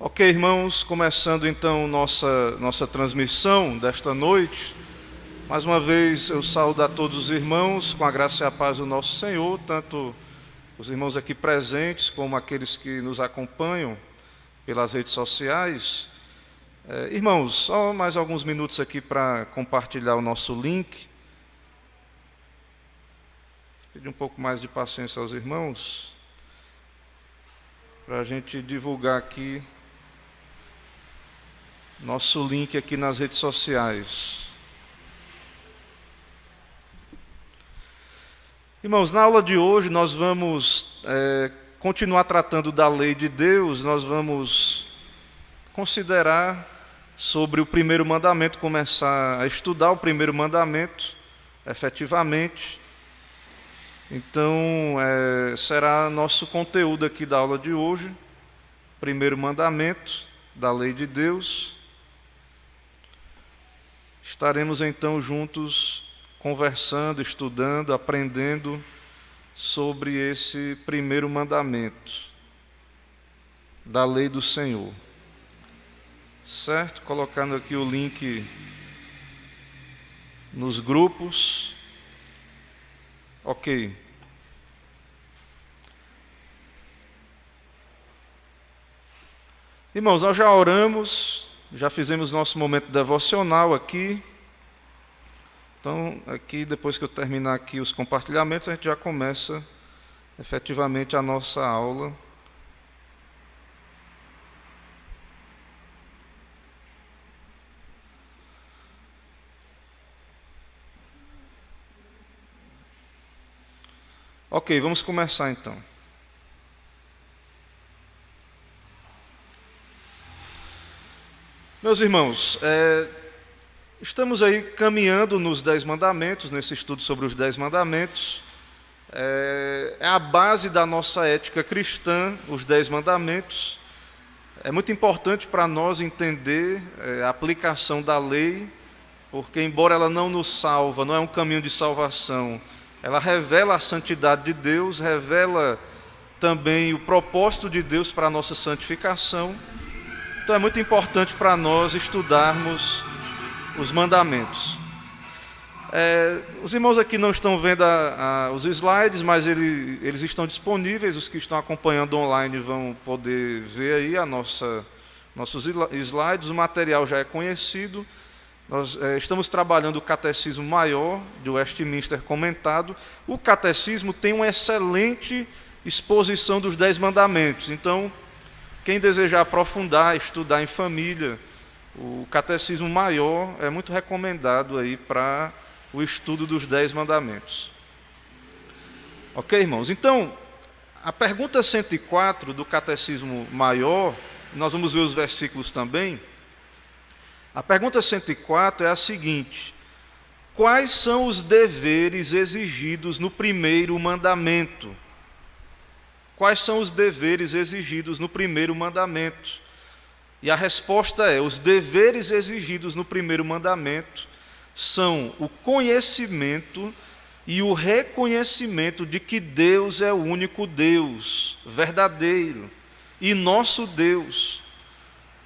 Ok, irmãos, começando então nossa transmissão desta noite. Mais uma vez eu saúdo a todos os irmãos com a graça e a paz do nosso Senhor, tanto os irmãos aqui presentes como aqueles que nos acompanham pelas redes sociais. Irmãos, só mais alguns minutos aqui para compartilhar o nosso link. Vou pedir um pouco mais de paciência aos irmãos, para a gente divulgar aqui nosso link aqui nas redes sociais. Irmãos, na aula de hoje nós vamos continuar tratando da lei de Deus. Nós vamos considerar sobre o primeiro mandamento, começar a estudar o primeiro mandamento efetivamente. Então, será nosso conteúdo aqui da aula de hoje, primeiro mandamento da lei de Deus. Estaremos então juntos conversando, estudando, aprendendo sobre esse primeiro mandamento da lei do Senhor. Certo? Colocando aqui o link nos grupos. Ok. Irmãos, nós já oramos, já fizemos nosso momento devocional aqui. Então, aqui, depois que eu terminar aqui os compartilhamentos, a gente já começa efetivamente a nossa aula. Ok, vamos começar então. Meus irmãos, estamos aí caminhando nos 10 mandamentos, nesse estudo sobre os 10 mandamentos. É a base da nossa ética cristã, os 10 mandamentos. É muito importante para nós entender a aplicação da lei, porque embora ela não nos salva, não é um caminho de salvação, ela revela a santidade de Deus, revela também o propósito de Deus para a nossa santificação. Então é muito importante para nós estudarmos os mandamentos. Os irmãos aqui não estão vendo os slides, mas eles estão disponíveis. Os que estão acompanhando online vão poder ver aí nossos slides. O material já é conhecido. Nós estamos trabalhando o Catecismo Maior de Westminster comentado. O Catecismo tem uma excelente exposição dos 10 mandamentos. Então, quem desejar aprofundar, estudar em família, o Catecismo Maior é muito recomendado aí para o estudo dos 10 mandamentos. Ok, irmãos? Então, a pergunta 104 do Catecismo Maior, nós vamos ver os versículos também. A pergunta 104 é a seguinte: quais são os deveres exigidos no primeiro mandamento? Quais são os deveres exigidos no primeiro mandamento? E a resposta é: os deveres exigidos no primeiro mandamento são o conhecimento e o reconhecimento de que Deus é o único Deus, verdadeiro, e nosso Deus,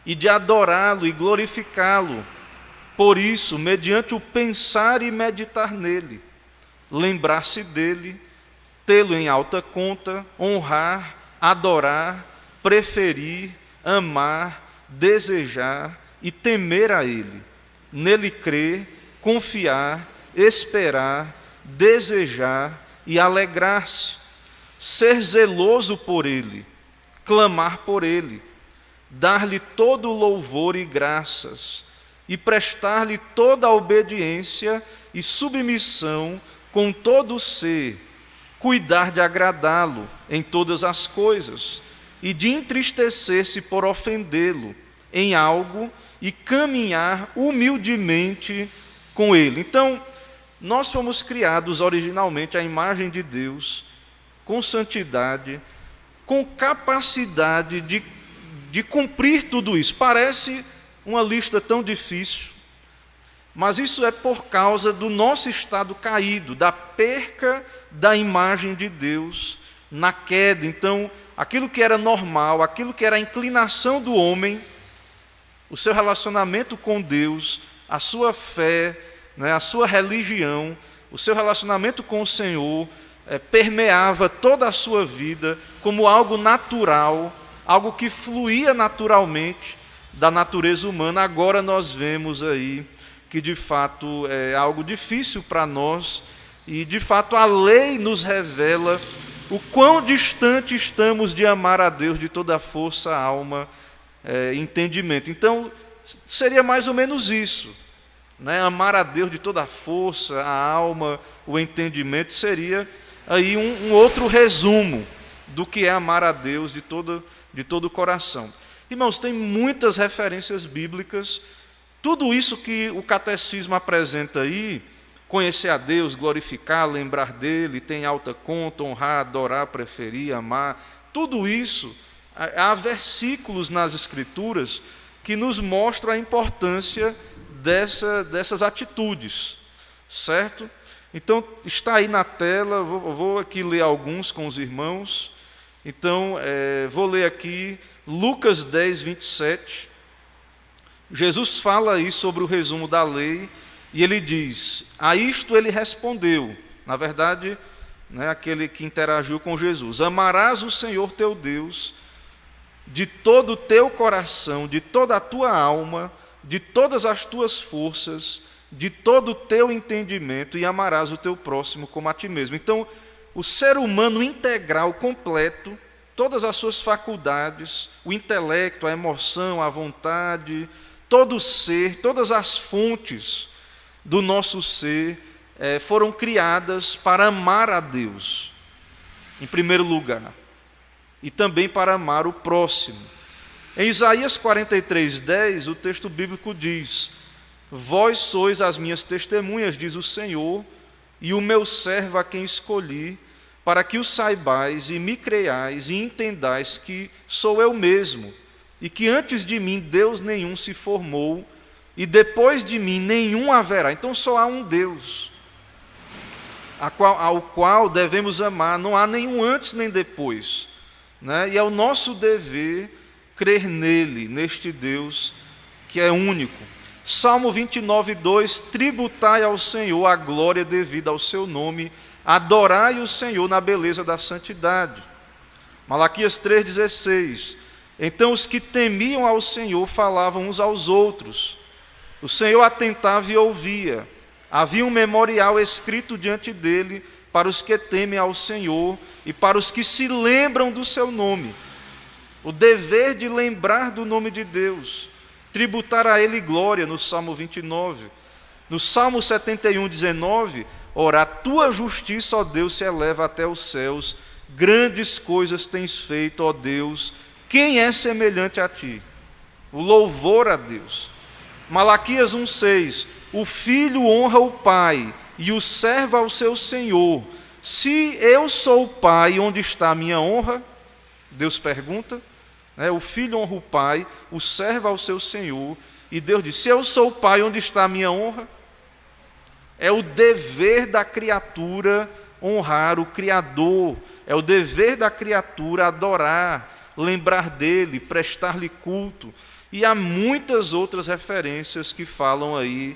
e de adorá-lo e glorificá-lo. Por isso, mediante o pensar e meditar nele, lembrar-se dele, tê-lo em alta conta, honrar, adorar, preferir, amar, desejar e temer a ele, nele crer, confiar, esperar, desejar e alegrar-se, ser zeloso por ele, clamar por ele, dar-lhe todo o louvor e graças, e prestar-lhe toda a obediência e submissão com todo o ser, cuidar de agradá-lo em todas as coisas, e de entristecer-se por ofendê-lo em algo e caminhar humildemente com ele. Então, nós fomos criados originalmente à imagem de Deus, com santidade, com capacidade de cumprir tudo isso. Parece uma lista tão difícil, mas isso é por causa do nosso estado caído, da perca da imagem de Deus na queda. Então, aquilo que era normal, aquilo que era a inclinação do homem, o seu relacionamento com Deus, a sua fé, né, a sua religião, o seu relacionamento com o Senhor, permeava toda a sua vida como algo natural, algo que fluía naturalmente da natureza humana. Agora nós vemos aí que de fato é algo difícil para nós, e de fato a lei nos revela o quão distante estamos de amar a Deus de toda a força, alma e entendimento. Então, seria mais ou menos isso, né? Amar a Deus de toda a força, a alma, o entendimento, seria aí um outro resumo do que é amar a Deus de todo o coração. Irmãos, tem muitas referências bíblicas. Tudo isso que o catecismo apresenta aí, conhecer a Deus, glorificar, lembrar dele, tem alta conta, honrar, adorar, preferir, amar, tudo isso, há versículos nas Escrituras que nos mostram a importância dessas atitudes, certo? Então, está aí na tela, vou aqui ler alguns com os irmãos. Então, vou ler aqui Lucas 10, 27. Jesus fala aí sobre o resumo da lei, e ele diz: a isto ele respondeu, na verdade, né, aquele que interagiu com Jesus: amarás o Senhor teu Deus de todo o teu coração, de toda a tua alma, de todas as tuas forças, de todo o teu entendimento, e amarás o teu próximo como a ti mesmo. Então, o ser humano integral, completo, todas as suas faculdades, o intelecto, a emoção, a vontade, todo o ser, todas as fontes do nosso ser foram criadas para amar a Deus, em primeiro lugar, e também para amar o próximo. Em Isaías 43:10, o texto bíblico diz: vós sois as minhas testemunhas, diz o Senhor, e o meu servo a quem escolhi, para que o saibais e me creiais e entendais que sou eu mesmo, e que antes de mim Deus nenhum se formou, e depois de mim nenhum haverá. Então só há um Deus, ao qual devemos amar, não há nenhum antes nem depois, né? E é o nosso dever crer nele, neste Deus que é único. Salmo 29:2: tributai ao Senhor a glória devida ao seu nome, adorai o Senhor na beleza da santidade. Malaquias 3:16: então os que temiam ao Senhor falavam uns aos outros, o Senhor atentava e ouvia. Havia um memorial escrito diante dele para os que temem ao Senhor e para os que se lembram do seu nome. O dever de lembrar do nome de Deus, tributar a ele glória, no Salmo 29. No Salmo 71:19, ora, a tua justiça, ó Deus, se eleva até os céus, grandes coisas tens feito, ó Deus, quem é semelhante a ti? O louvor a Deus. Malaquias 1:6, o filho honra o pai, e o servo ao seu senhor. Se eu sou o pai, onde está a minha honra? Deus pergunta. O filho honra o pai, o servo ao seu senhor, e Deus diz: se eu sou o pai, onde está a minha honra? É o dever da criatura honrar o Criador, é o dever da criatura adorar, lembrar dele, prestar-lhe culto. E há muitas outras referências que falam aí,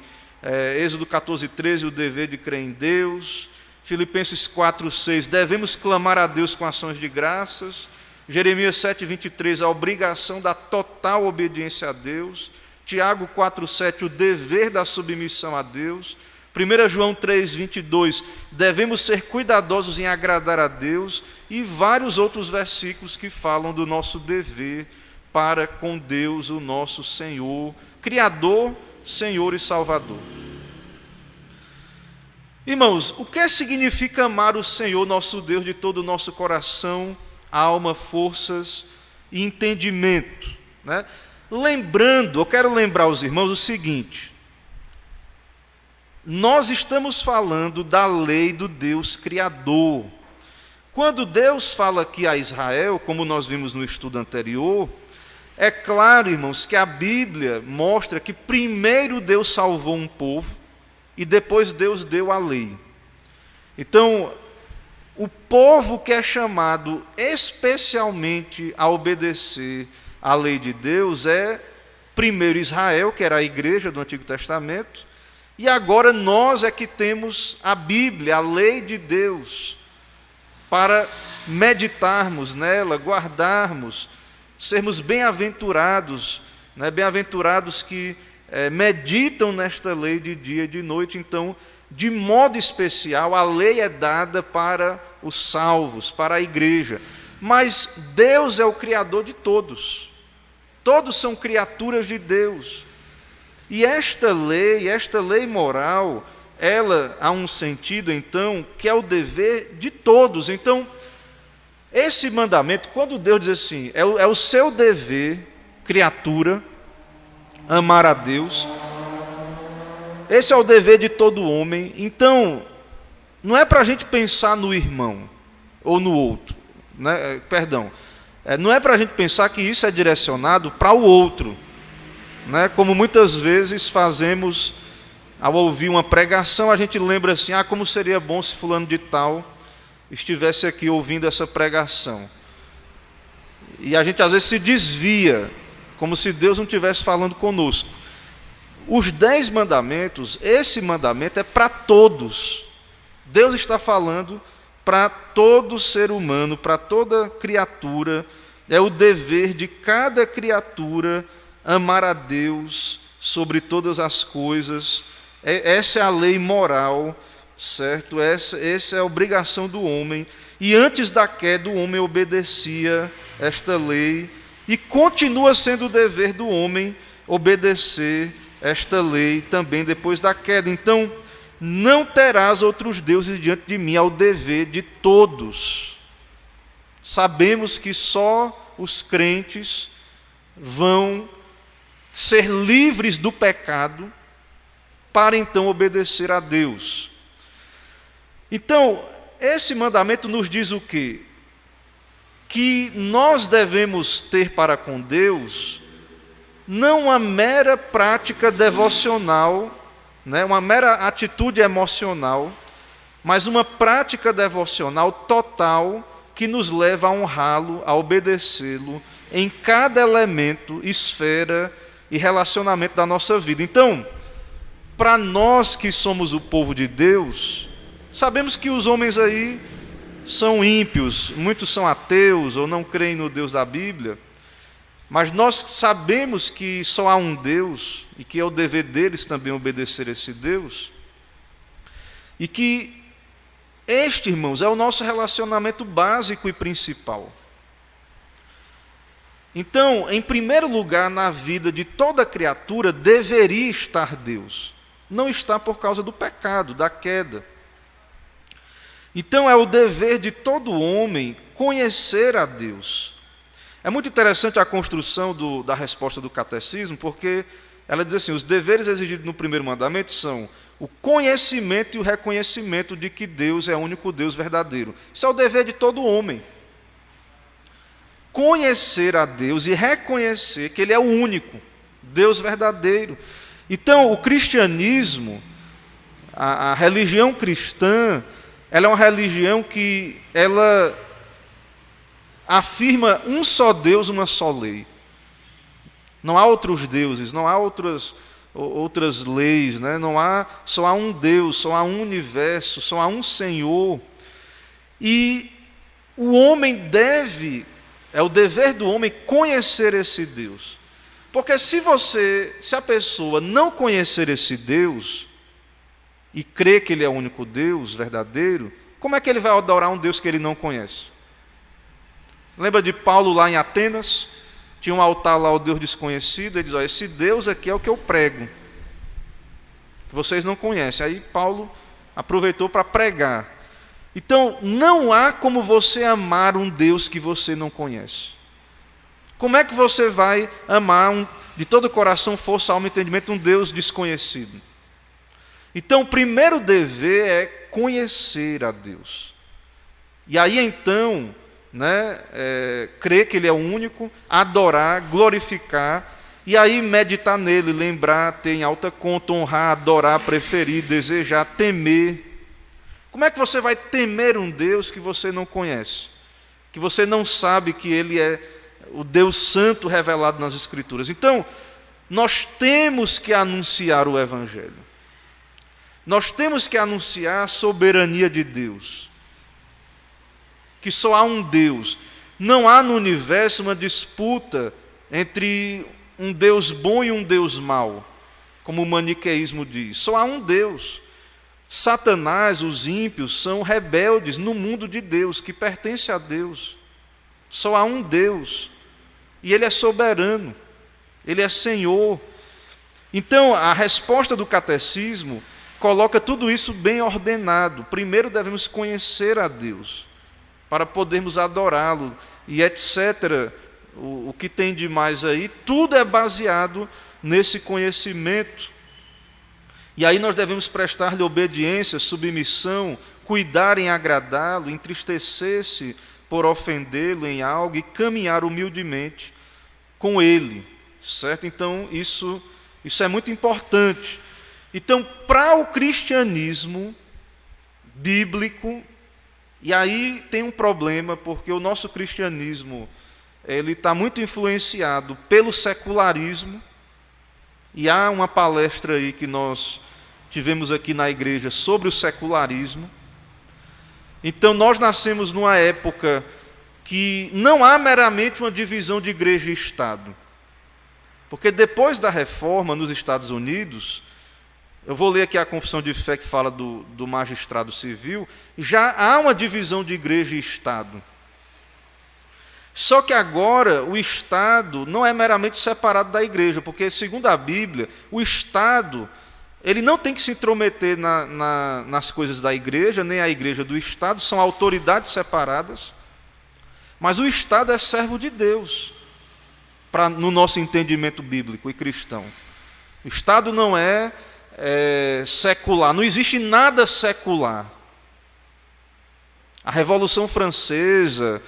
Êxodo 14:13, o dever de crer em Deus. Filipenses 4:6, devemos clamar a Deus com ações de graças. Jeremias 7:23, a obrigação da total obediência a Deus. Tiago 4:7, o dever da submissão a Deus. 1 João 3:22, devemos ser cuidadosos em agradar a Deus. E vários outros versículos que falam do nosso dever para com Deus, o nosso Senhor, Criador, Senhor e Salvador. Irmãos, o que significa amar o Senhor, nosso Deus, de todo o nosso coração, alma, forças e entendimento, né? Eu quero lembrar os irmãos o seguinte: nós estamos falando da lei do Deus Criador. Quando Deus fala aqui a Israel, como nós vimos no estudo anterior, é claro, irmãos, que a Bíblia mostra que primeiro Deus salvou um povo e depois Deus deu a lei. Então, o povo que é chamado especialmente a obedecer à lei de Deus é primeiro Israel, que era a igreja do Antigo Testamento, e agora nós é que temos a Bíblia, a lei de Deus, para meditarmos nela, guardarmos, sermos bem-aventurados, né? Bem-aventurados que meditam nesta lei de dia e de noite. Então, de modo especial, a lei é dada para os salvos, para a igreja. Mas Deus é o Criador de todos. Todos são criaturas de Deus. E esta lei moral, ela há um sentido, então, que é o dever de todos. Então, esse mandamento, quando Deus diz assim, é o seu dever, criatura, amar a Deus, esse é o dever de todo homem. Então, não é para a gente pensar no irmão ou no outro, né? Não é para a gente pensar que isso é direcionado para o outro, né? Como muitas vezes fazemos ao ouvir uma pregação, a gente lembra assim, como seria bom se fulano de tal estivesse aqui ouvindo essa pregação. E a gente às vezes se desvia, como se Deus não estivesse falando conosco. Os 10 mandamentos, esse mandamento é para todos. Deus está falando para todo ser humano, para toda criatura. É o dever de cada criatura amar a Deus sobre todas as coisas. Essa é a lei moral, certo? Essa é a obrigação do homem. E antes da queda, o homem obedecia esta lei, e continua sendo o dever do homem obedecer esta lei também depois da queda. Então, não terás outros deuses diante de mim, é o dever de todos. Sabemos que só os crentes vão ser livres do pecado para então obedecer a Deus. Então, esse mandamento nos diz o quê? Que nós devemos ter para com Deus não uma mera prática devocional, né, uma mera atitude emocional, mas uma prática devocional total que nos leva a honrá-lo, a obedecê-lo em cada elemento, esfera e relacionamento da nossa vida. Então, para nós que somos o povo de Deus, sabemos que os homens aí são ímpios, muitos são ateus ou não creem no Deus da Bíblia, mas nós sabemos que só há um Deus e que é o dever deles também obedecer a esse Deus, e que este, irmãos, é o nosso relacionamento básico e principal. Então, em primeiro lugar na vida de toda criatura deveria estar Deus. Não está por causa do pecado, da queda. Então é o dever de todo homem conhecer a Deus. É muito interessante a construção da resposta do catecismo, porque ela diz assim, os deveres exigidos no primeiro mandamento são o conhecimento e o reconhecimento de que Deus é o único Deus verdadeiro. Isso é o dever de todo homem. Conhecer a Deus e reconhecer que Ele é o único Deus verdadeiro. Então, o cristianismo, a religião cristã, ela é uma religião que ela afirma um só Deus, uma só lei. Não há outros deuses, não há outras leis, né? Só há um Deus, só há um universo, só há um Senhor. E o homem é o dever do homem conhecer esse Deus. Porque se a pessoa não conhecer esse Deus e crer que Ele é o único Deus verdadeiro, como é que ele vai adorar um Deus que ele não conhece? Lembra de Paulo lá em Atenas? Tinha um altar lá ao Deus desconhecido, ele diz, esse Deus aqui é o que eu prego, que vocês não conhecem. Aí Paulo aproveitou para pregar. Então, não há como você amar um Deus que você não conhece. Como é que você vai amar de todo o coração, força, alma e entendimento um Deus desconhecido? Então, o primeiro dever é conhecer a Deus. E aí então, crer que Ele é o único, adorar, glorificar, e aí meditar nele, lembrar, ter em alta conta, honrar, adorar, preferir, desejar, temer. Como é que você vai temer um Deus que você não conhece? Que você não sabe que Ele é o Deus Santo revelado nas Escrituras. Então, nós temos que anunciar o Evangelho. Nós temos que anunciar a soberania de Deus. Que só há um Deus. Não há no universo uma disputa entre um Deus bom e um Deus mau, como o maniqueísmo diz. Só há um Deus. Satanás, os ímpios, são rebeldes no mundo de Deus, que pertence a Deus. Só há um Deus. E Ele é soberano. Ele é Senhor. Então, a resposta do catecismo coloca tudo isso bem ordenado. Primeiro devemos conhecer a Deus, para podermos adorá-lo, e etc. O que tem de mais aí, tudo é baseado nesse conhecimento. E aí nós devemos prestar-lhe obediência, submissão, cuidar em agradá-lo, entristecer-se por ofendê-lo em algo e caminhar humildemente com ele, certo? Então isso é muito importante. Então, para o cristianismo bíblico, e aí tem um problema, porque o nosso cristianismo ele está muito influenciado pelo secularismo, e há uma palestra aí que nós tivemos aqui na igreja sobre o secularismo. Então, nós nascemos numa época que não há meramente uma divisão de igreja e Estado. Porque depois da reforma nos Estados Unidos, eu vou ler aqui a confissão de fé que fala do magistrado civil, já há uma divisão de igreja e Estado. Só que agora o Estado não é meramente separado da igreja, porque, segundo a Bíblia, o Estado ele não tem que se intrometer nas coisas da igreja, nem a igreja do Estado, são autoridades separadas, mas o Estado é servo de Deus, no nosso entendimento bíblico e cristão. O Estado não é secular, não existe nada secular. A Revolução Francesa,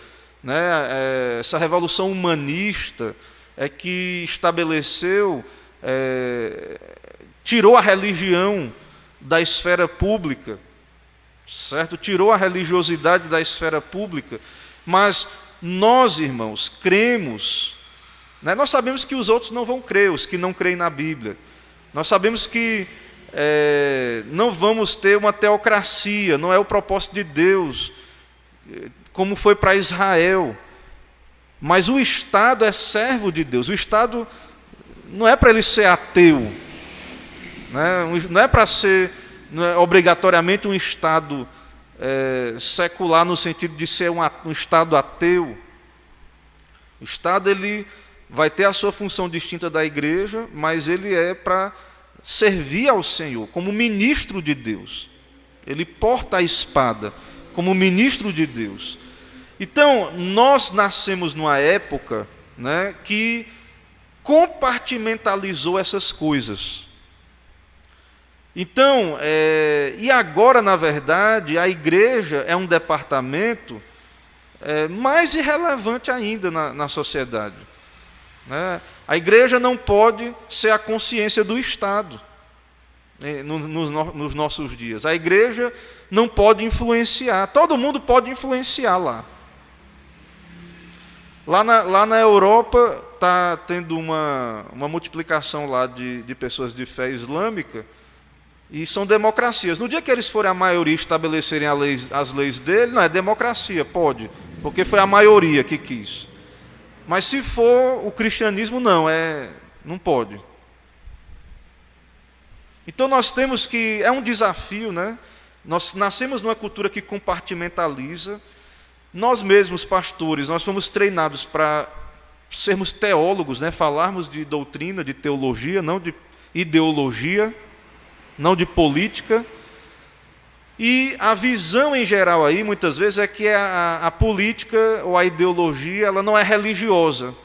né, essa revolução humanista é que estabeleceu, tirou a religião da esfera pública, certo? Tirou a religiosidade da esfera pública, mas nós, irmãos, cremos, né? Nós sabemos que os outros não vão crer, os que não creem na Bíblia. Nós sabemos que não vamos ter uma teocracia, não é o propósito de Deus, como foi para Israel. Mas o Estado é servo de Deus. O Estado não é para ele ser ateu, né? Não é para ser obrigatoriamente um Estado secular no sentido de ser um Estado ateu. O Estado ele vai ter a sua função distinta da igreja, mas ele é para servir ao Senhor, como ministro de Deus. Ele porta a espada como ministro de Deus. Então, nós nascemos numa época, né, que compartimentalizou essas coisas. Então, e agora, na verdade, a igreja é um departamento mais irrelevante ainda na sociedade. Né? A igreja não pode ser a consciência do Estado, né, nos nossos dias. A igreja não pode influenciar. Todo mundo pode influenciar lá. Lá na Europa está tendo uma multiplicação lá de pessoas de fé islâmica, e são democracias. No dia que eles forem a maioria estabelecerem as leis dele, não é democracia, pode, porque foi a maioria que quis. Mas se for o cristianismo, não pode. Então nós temos que, é um desafio, né? Nós nascemos numa cultura que compartimentaliza. Nós mesmos, pastores, nós fomos treinados para sermos teólogos, né? Falarmos de doutrina, de teologia, não de ideologia, não de política. E a visão em geral aí, muitas vezes, é que a política ou a ideologia ela não é religiosa.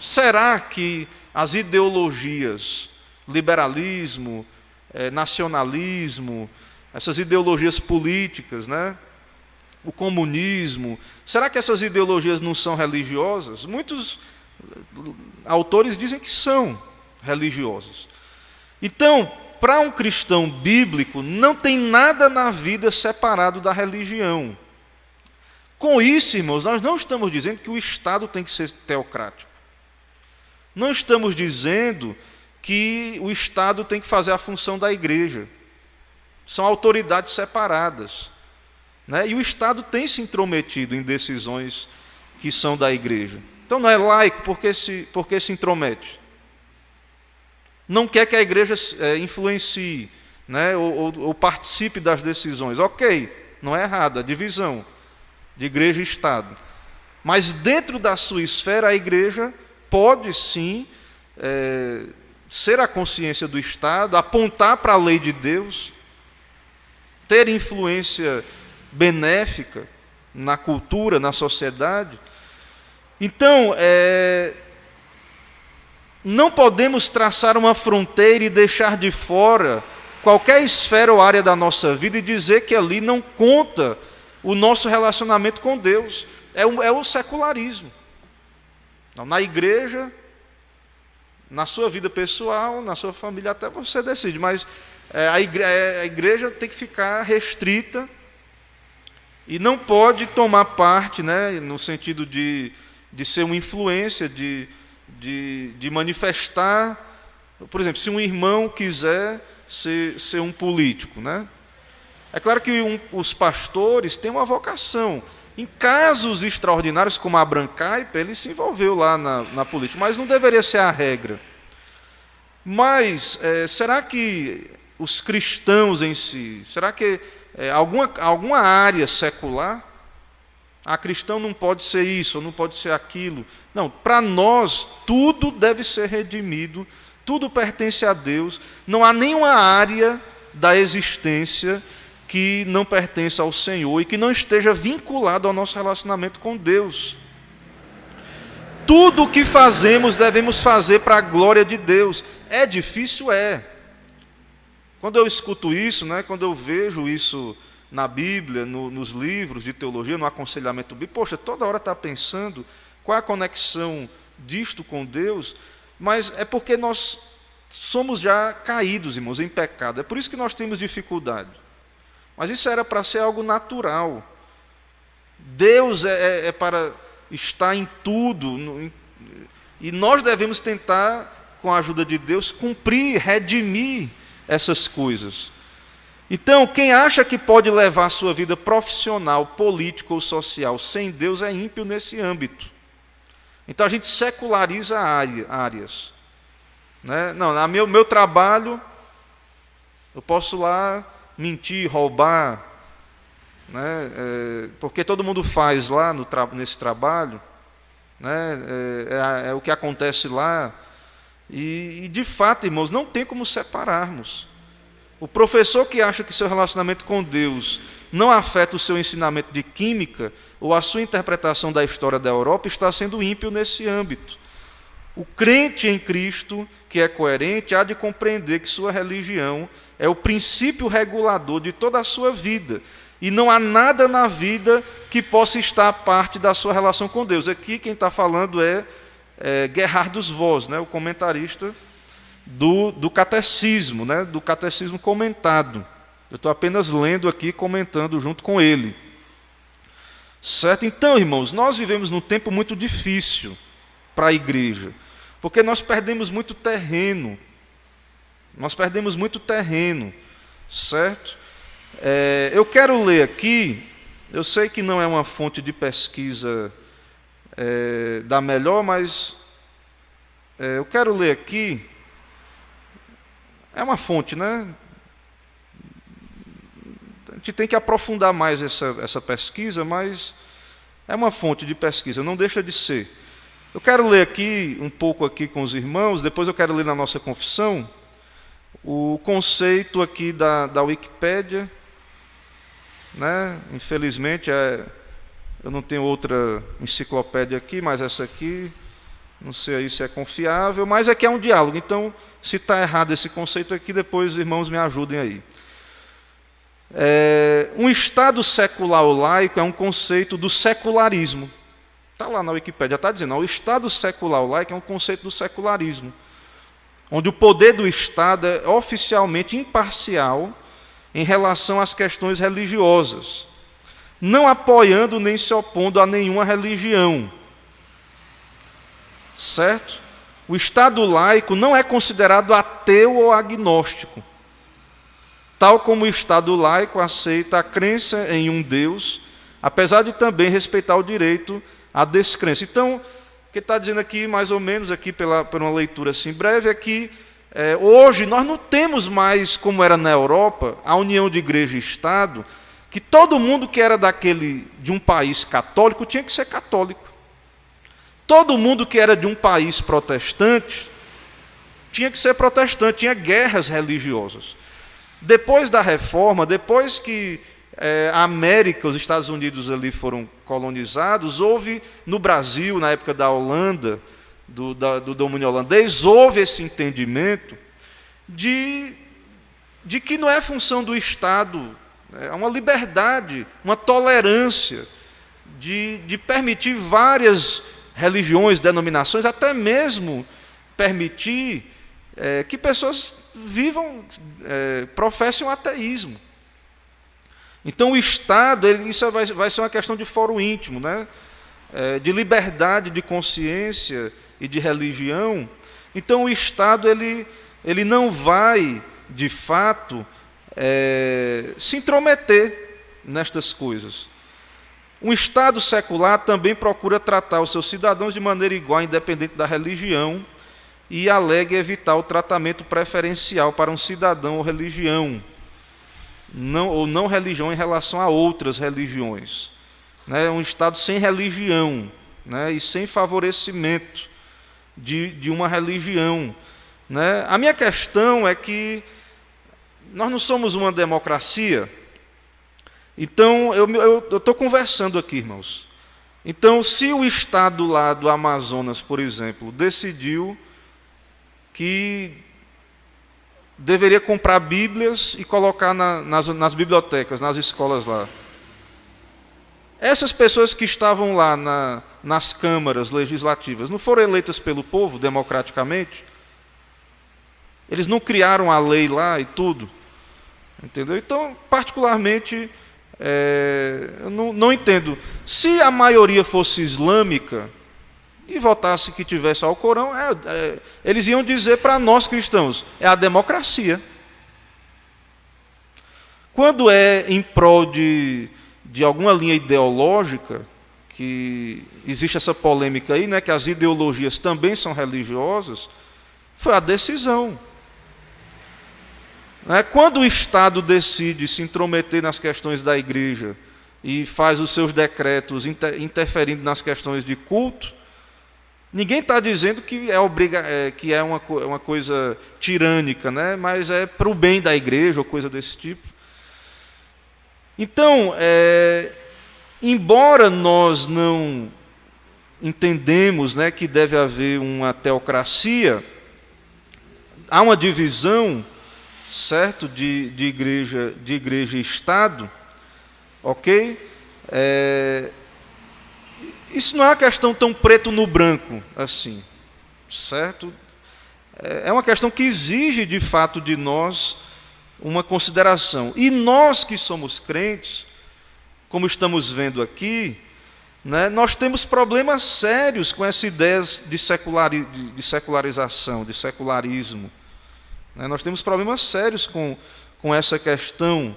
Será que as ideologias, liberalismo, nacionalismo, essas ideologias políticas, né? O comunismo, será que essas ideologias não são religiosas? Muitos autores dizem que são religiosas. Então, para um cristão bíblico, não tem nada na vida separado da religião. Com isso, irmãos, nós não estamos dizendo que o Estado tem que ser teocrático. Não estamos dizendo que o Estado tem que fazer a função da igreja. São autoridades separadas, né? E o Estado tem se intrometido em decisões que são da igreja. Então não é laico porque se intromete. Não quer que a igreja influencie, né? ou participe das decisões. Ok, não é errado, a divisão de igreja e Estado. Mas dentro da sua esfera, a igreja pode sim ser a consciência do Estado, apontar para a lei de Deus, ter influência benéfica na cultura, na sociedade. Então, não podemos traçar uma fronteira e deixar de fora qualquer esfera ou área da nossa vida e dizer que ali não conta o nosso relacionamento com Deus. É o secularismo. Não, na igreja, na sua vida pessoal, na sua família, até você decide, mas a igreja tem que ficar restrita e não pode tomar parte, né, no sentido de ser uma influência, de manifestar. Por exemplo, se um irmão quiser ser um político, né? É claro que os pastores têm uma vocação. Em casos extraordinários, como Abraham Kuyper, ele se envolveu lá na política, mas não deveria ser a regra. Mas será que os cristãos em si, será que alguma área secular, cristão não pode ser isso, ou não pode ser aquilo? Não, para nós tudo deve ser redimido, tudo pertence a Deus, não há nenhuma área da existência que não pertença ao Senhor e que não esteja vinculado ao nosso relacionamento com Deus. Tudo o que fazemos, devemos fazer para a glória de Deus. É difícil? Quando eu escuto isso, né, quando eu vejo isso na Bíblia, nos livros de teologia, no aconselhamento bíblico, poxa, toda hora está pensando qual é a conexão disto com Deus, mas é porque nós somos já caídos, irmãos, em pecado. É por isso que nós temos dificuldade. Mas isso era para ser algo natural. Deus é para estar em tudo, e nós devemos tentar, com a ajuda de Deus, cumprir, redimir essas coisas. Então, quem acha que pode levar a sua vida profissional, política ou social sem Deus é ímpio nesse âmbito. Então a gente seculariza áreas. Né? Não, no meu trabalho, eu posso lá mentir, roubar, né? Porque todo mundo faz lá nesse trabalho, né? É o que acontece lá. E de fato, irmãos, não tem como separarmos. O professor que acha que seu relacionamento com Deus não afeta o seu ensinamento de química ou a sua interpretação da história da Europa está sendo ímpio nesse âmbito. O crente em Cristo, que é coerente, há de compreender que sua religião é o princípio regulador de toda a sua vida. E não há nada na vida que possa estar à parte da sua relação com Deus. Aqui quem está falando é Gerhardus Voss, né, o comentarista do catecismo, né, do catecismo comentado. Eu estou apenas lendo aqui, comentando junto com ele. Certo? Então, irmãos, nós vivemos num tempo muito difícil para a igreja, porque nós perdemos muito terreno. Certo? Eu quero ler aqui, eu sei que não é uma fonte de pesquisa da melhor, mas eu quero ler aqui, é uma fonte, né? A gente tem que aprofundar mais essa pesquisa, mas é uma fonte de pesquisa, não deixa de ser. Eu quero ler aqui, um pouco aqui com os irmãos, depois eu quero ler na nossa confissão, o conceito aqui da Wikipédia, né? Infelizmente, eu não tenho outra enciclopédia aqui, mas essa aqui, não sei aí se é confiável, mas aqui é um diálogo, então, se está errado esse conceito aqui, depois os irmãos me ajudem aí. Um Estado secular ou laico é um conceito do secularismo. Está lá na Wikipédia, está dizendo, o Estado secular ou laico é um conceito do secularismo. onde o poder do Estado é oficialmente imparcial em relação às questões religiosas, não apoiando nem se opondo a nenhuma religião. Certo? O Estado laico não é considerado ateu ou agnóstico, tal como o Estado laico aceita a crença em um Deus, apesar de também respeitar o direito à descrença. Então, o que está dizendo aqui, mais ou menos, aqui por uma leitura assim breve, é que hoje nós não temos mais, como era na Europa, a união de igreja e Estado, que todo mundo que era de um país católico tinha que ser católico. Todo mundo que era de um país protestante tinha que ser protestante, tinha guerras religiosas. Depois da Reforma, depois que a América, os Estados Unidos ali foram colonizados, houve no Brasil, na época da Holanda, do domínio holandês, houve esse entendimento de que não é função do Estado, é uma liberdade, uma tolerância de permitir várias religiões, denominações, até mesmo permitir que pessoas professem o ateísmo. Então o Estado, isso vai ser uma questão de foro íntimo, né? De liberdade de consciência e de religião. Então o Estado ele não vai, de fato, se intrometer nestas coisas. Um Estado secular também procura tratar os seus cidadãos de maneira igual, independente da religião, e alega evitar o tratamento preferencial para um cidadão ou religião, ou não religião em relação a outras religiões. Um Estado sem religião, e sem favorecimento de uma religião. A minha questão é que nós não somos uma democracia. Então, eu estou conversando aqui, irmãos. Então, se o Estado lá do Amazonas, por exemplo, decidiu que deveria comprar Bíblias e colocar nas bibliotecas, nas escolas lá. Essas pessoas que estavam lá nas câmaras legislativas não foram eleitas pelo povo democraticamente? Eles não criaram a lei lá e tudo? Entendeu? Então, particularmente, eu não entendo. Se a maioria fosse islâmica e votasse que tivesse ao Corão, eles iam dizer para nós cristãos, é a democracia. Quando é em prol de alguma linha ideológica, que existe essa polêmica aí, que as ideologias também são religiosas, foi a decisão. Quando o Estado decide se intrometer nas questões da igreja e faz os seus decretos interferindo nas questões de culto, ninguém está dizendo que é uma coisa tirânica, mas é para o bem da igreja ou coisa desse tipo. Então, embora nós não entendemos que deve haver uma teocracia, há uma divisão, certo, de igreja e Estado, ok? Isso não é uma questão tão preto no branco assim, certo? É uma questão que exige, de fato, de nós uma consideração. E nós que somos crentes, como estamos vendo aqui, nós temos problemas sérios com essa ideia de secularização, de secularismo. Nós temos problemas sérios com essa questão,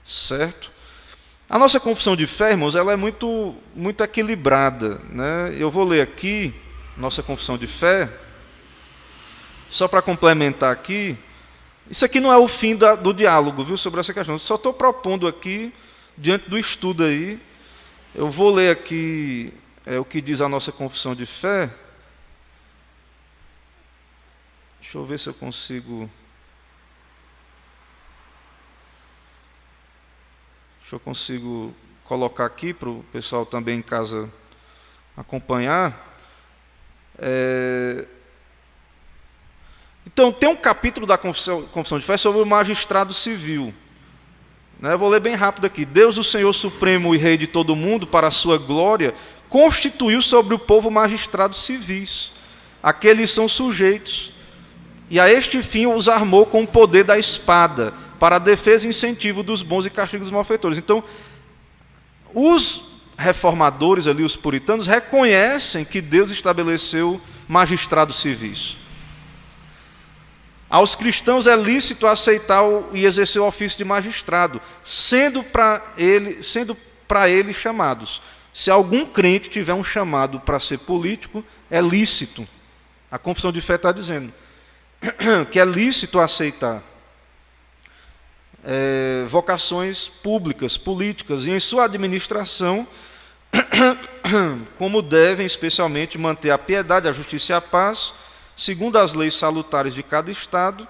certo? A nossa confissão de fé, irmãos, ela é muito, muito equilibrada. Eu vou ler aqui, nossa confissão de fé, só para complementar aqui. Isso aqui não é o fim do diálogo, viu, sobre essa questão. Eu só estou propondo aqui, diante do estudo aí, eu vou ler aqui o que diz a nossa confissão de fé. Deixa eu ver se eu consigo... colocar aqui para o pessoal também em casa acompanhar. Então, tem um capítulo da confissão de fé sobre o magistrado civil. Eu vou ler bem rápido aqui. Deus, o Senhor Supremo e Rei de todo mundo, para a sua glória, constituiu sobre o povo magistrados civis, a que eles são sujeitos, e a este fim os armou com o poder da espada, para a defesa e incentivo dos bons e castigo dos malfeitores. Então, os reformadores ali, os puritanos, reconhecem que Deus estabeleceu magistrados civis. Aos cristãos é lícito aceitar e exercer o ofício de magistrado, sendo para ele chamados. Se algum crente tiver um chamado para ser político, é lícito. A confissão de fé está dizendo que é lícito aceitar vocações públicas, políticas, e em sua administração, como devem especialmente manter a piedade, a justiça e a paz, segundo as leis salutares de cada estado.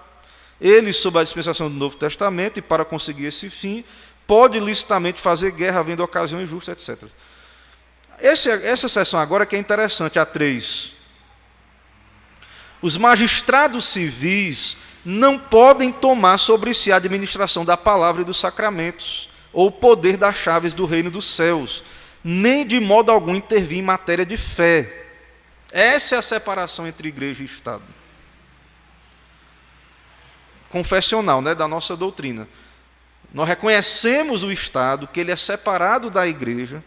Ele, sob a dispensação do Novo Testamento, e para conseguir esse fim, pode licitamente fazer guerra, havendo ocasião injusta, etc. Essa seção agora que é interessante, a 3. Os magistrados civis não podem tomar sobre si a administração da palavra e dos sacramentos, ou o poder das chaves do reino dos céus, nem de modo algum intervir em matéria de fé. Essa é a separação entre igreja e Estado. Confessional, né, da nossa doutrina. Nós reconhecemos o Estado, que ele é separado da igreja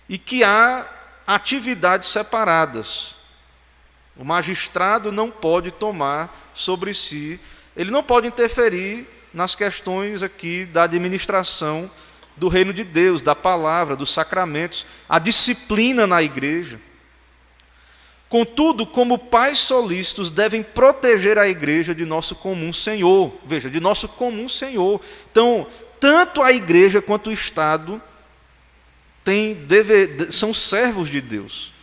e que há atividades separadas. O magistrado não pode tomar sobre si, ele não pode interferir nas questões aqui da administração do reino de Deus, da palavra, dos sacramentos, a disciplina na igreja. Contudo, como pais solícitos, devem proteger a igreja de nosso comum Senhor. Veja, de nosso comum Senhor. Então, tanto a igreja quanto o Estado são servos de Deus,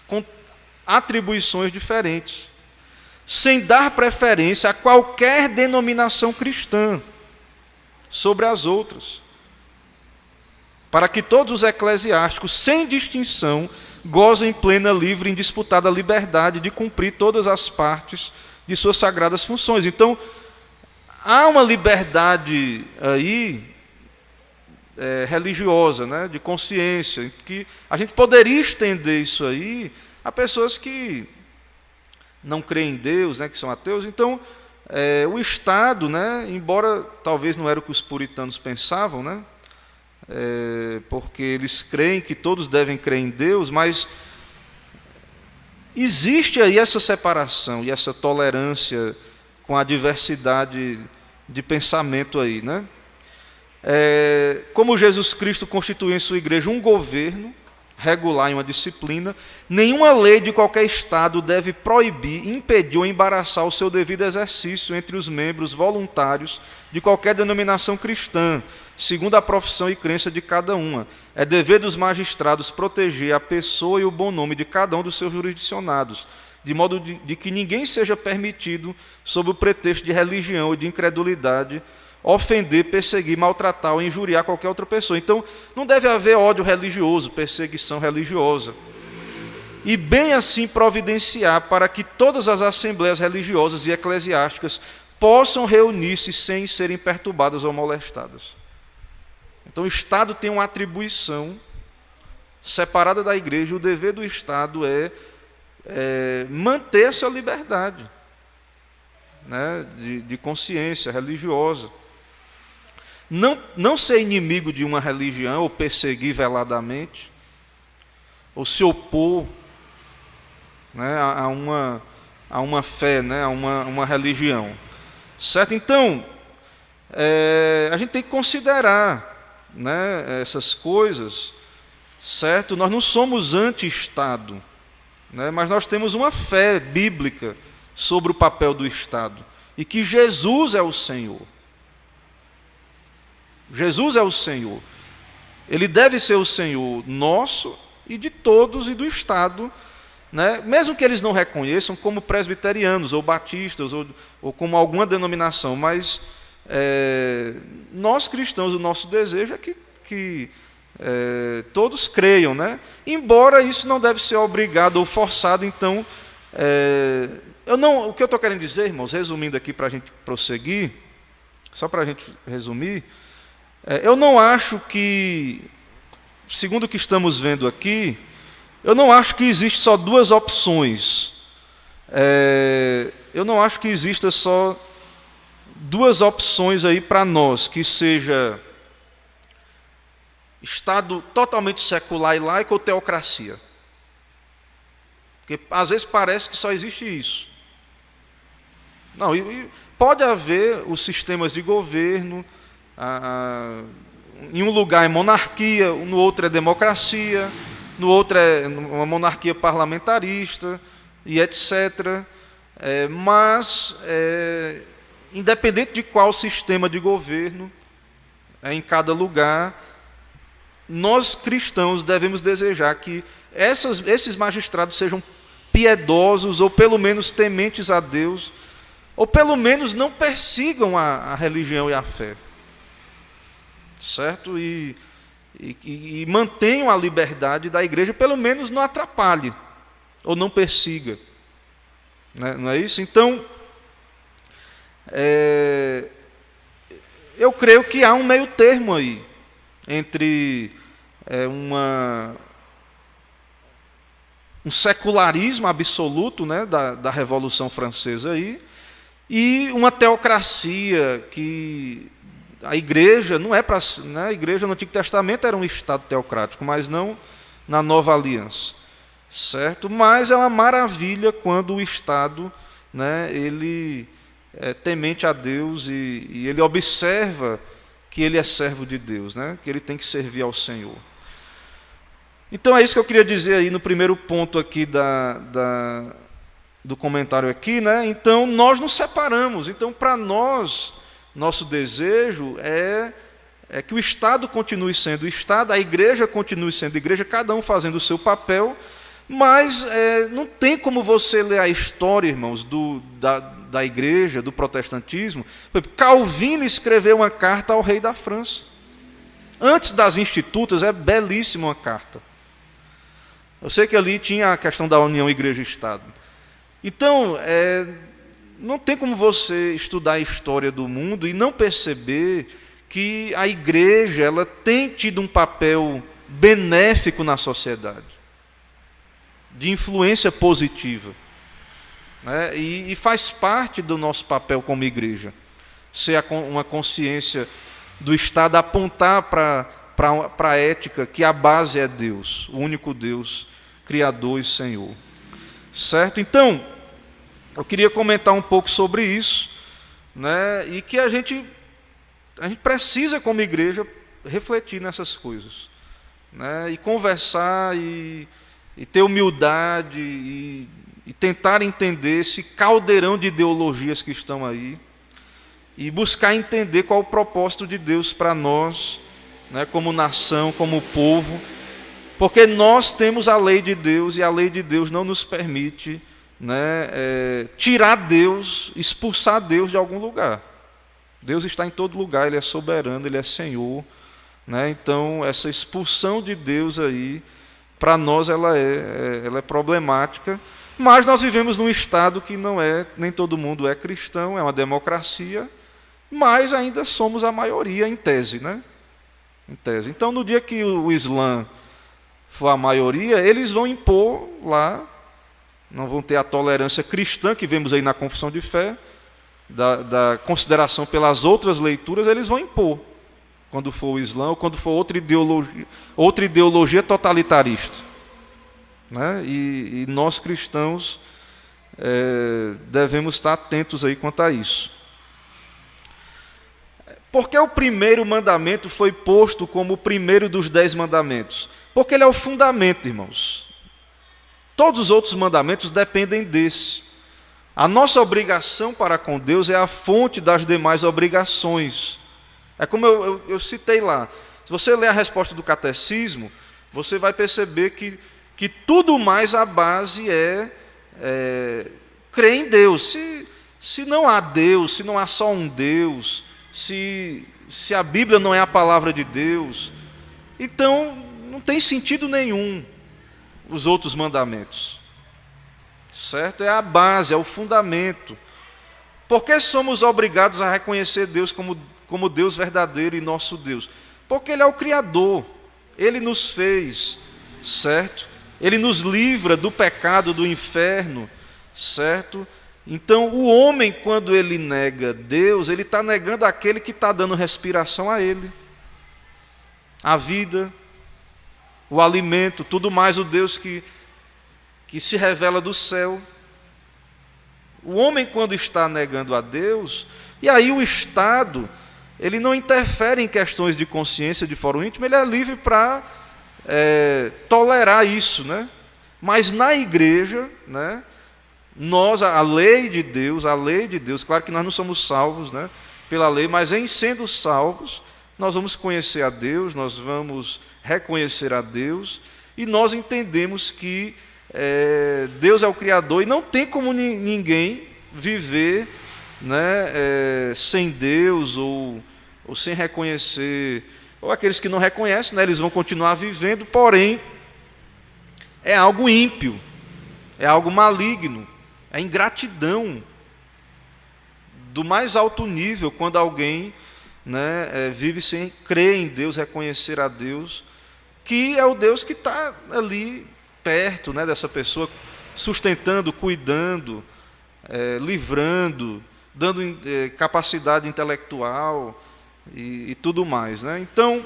com atribuições diferentes, sem dar preferência a qualquer denominação cristã sobre as outras, para que todos os eclesiásticos, sem distinção, gozem plena, livre e indisputada liberdade de cumprir todas as partes de suas sagradas funções. Então, há uma liberdade aí religiosa, né, de consciência, que a gente poderia estender isso aí a pessoas que não creem em Deus, né, que são ateus. Então, o Estado, né, embora talvez não era o que os puritanos pensavam, né, porque eles creem que todos devem crer em Deus, mas existe aí essa separação e essa tolerância com a diversidade de pensamento aí, né? Como Jesus Cristo constituiu em sua igreja um governo regular e uma disciplina, nenhuma lei de qualquer estado deve proibir, impedir ou embaraçar o seu devido exercício entre os membros voluntários de qualquer denominação cristã, segundo a profissão e crença de cada uma. É dever dos magistrados proteger a pessoa e o bom nome de cada um dos seus jurisdicionados, de modo de que ninguém seja permitido, sob o pretexto de religião ou de incredulidade, ofender, perseguir, maltratar ou injuriar qualquer outra pessoa. Então, não deve haver ódio religioso, perseguição religiosa. E bem assim providenciar para que todas as assembleias religiosas e eclesiásticas possam reunir-se sem serem perturbadas ou molestadas. Então, o Estado tem uma atribuição separada da igreja, e o dever do Estado é manter essa liberdade, né, de consciência religiosa. Não ser inimigo de uma religião, ou perseguir veladamente, ou se opor, né, a uma fé, né, a uma religião. Certo? Então, a gente tem que considerar, né, essas coisas, certo? Nós não somos anti-Estado, né, mas nós temos uma fé bíblica sobre o papel do Estado, e que Jesus é o Senhor. Jesus é o Senhor. Ele deve ser o Senhor nosso e de todos e do Estado, né? Mesmo que eles não reconheçam como presbiterianos ou batistas ou como alguma denominação, mas nós cristãos, o nosso desejo é que todos creiam, né? Embora isso não deve ser obrigado ou forçado. Então, o que eu estou querendo dizer, irmãos, resumindo aqui para a gente prosseguir, só para a gente resumir, eu não acho que, segundo o que estamos vendo aqui, eu não acho que existe só duas opções eu não acho que exista só duas opções aí para nós, que seja Estado totalmente secular e laico ou teocracia. Porque às vezes parece que só existe isso. Não, pode haver os sistemas de governo, em um lugar é monarquia, no outro é democracia, no outro é uma monarquia parlamentarista, e etc. Mas, independente de qual sistema de governo, em cada lugar, nós cristãos devemos desejar que esses magistrados sejam piedosos, ou pelo menos tementes a Deus, ou pelo menos não persigam a religião e a fé, certo? E mantenham a liberdade da igreja, pelo menos não atrapalhe, ou não persiga. Não é isso? Então, eu creio que há um meio termo aí, entre um secularismo absoluto, né, da Revolução Francesa aí, e uma teocracia que a igreja não é para, né, a igreja no Antigo Testamento era um Estado teocrático, mas não na Nova Aliança, certo? Mas é uma maravilha quando o Estado, né, ele é temente a Deus e ele observa que ele é servo de Deus, né, que ele tem que servir ao Senhor. Então é isso que eu queria dizer aí no primeiro ponto aqui do comentário aqui, né? Então nós nos separamos. Então para nós, nosso desejo é que o Estado continue sendo o Estado, a igreja continue sendo igreja, cada um fazendo o seu papel, mas não tem como você ler a história, irmãos, da igreja, do protestantismo. Calvino escreveu uma carta ao rei da França. Antes das Institutas, é belíssima uma carta. Eu sei que ali tinha a questão da união igreja-estado. Então, não tem como você estudar a história do mundo e não perceber que a igreja ela tem tido um papel benéfico na sociedade, de influência positiva, né? E faz parte do nosso papel como igreja, ser uma consciência do Estado, apontar para a ética que a base é Deus, o único Deus, Criador e Senhor. Certo? Então, eu queria comentar um pouco sobre isso, né? E que a gente precisa, como igreja, refletir nessas coisas, né? E conversar e ter humildade e tentar entender esse caldeirão de ideologias que estão aí e buscar entender qual o propósito de Deus para nós, né? Como nação, como povo, porque nós temos a lei de Deus e a lei de Deus não nos permite, né, tirar Deus, expulsar Deus de algum lugar. Deus está em todo lugar, Ele é soberano, Ele é Senhor, né? Então essa expulsão de Deus aí, para nós ela é problemática, mas nós vivemos num estado que não nem todo mundo é cristão, é uma democracia, mas ainda somos a maioria em tese, né? Em tese. Então no dia que o Islã for a maioria, eles vão impor lá, não vão ter a tolerância cristã que vemos aí na confissão de fé, da consideração pelas outras leituras, eles vão impor, quando for o Islã ou quando for outra ideologia totalitarista, né? E nós cristãos devemos estar atentos aí quanto a isso. Porque o primeiro mandamento foi posto como o primeiro dos 10 mandamentos? Porque ele é o fundamento, irmãos. Todos os outros mandamentos dependem desse. A nossa obrigação para com Deus é a fonte das demais obrigações. É como eu citei lá. Se você ler a resposta do catecismo, você vai perceber que tudo mais a base crer em Deus. Se não há Deus, se não há só um Deus, se a Bíblia não é a palavra de Deus, então não tem sentido nenhum os outros mandamentos, certo? É a base, é o fundamento. Por que somos obrigados a reconhecer Deus como Deus verdadeiro e nosso Deus? Porque Ele é o Criador, Ele nos fez, certo? Ele nos livra do pecado, do inferno, certo? Então, o homem, quando ele nega Deus, ele está negando aquele que está dando respiração a ele, a vida, o alimento, tudo mais o Deus que se revela do céu. O homem, quando está negando a Deus, e aí o Estado, ele não interfere em questões de consciência de fórum íntimo, ele é livre para tolerar isso, né? Mas na igreja, né, nós, a lei de Deus, claro que nós não somos salvos, né, pela lei, mas em sendo salvos, nós vamos conhecer a Deus, nós vamos reconhecer a Deus, e nós entendemos que Deus é o Criador, e não tem como ninguém viver, né, sem Deus, ou sem reconhecer, ou aqueles que não reconhecem, né, eles vão continuar vivendo, porém, é algo ímpio, é algo maligno, é ingratidão do mais alto nível, quando alguém, né, vive sem crer em Deus, reconhecer a Deus, que é o Deus que está ali perto, né, dessa pessoa, sustentando, cuidando, livrando, dando capacidade intelectual e tudo mais, né? Então,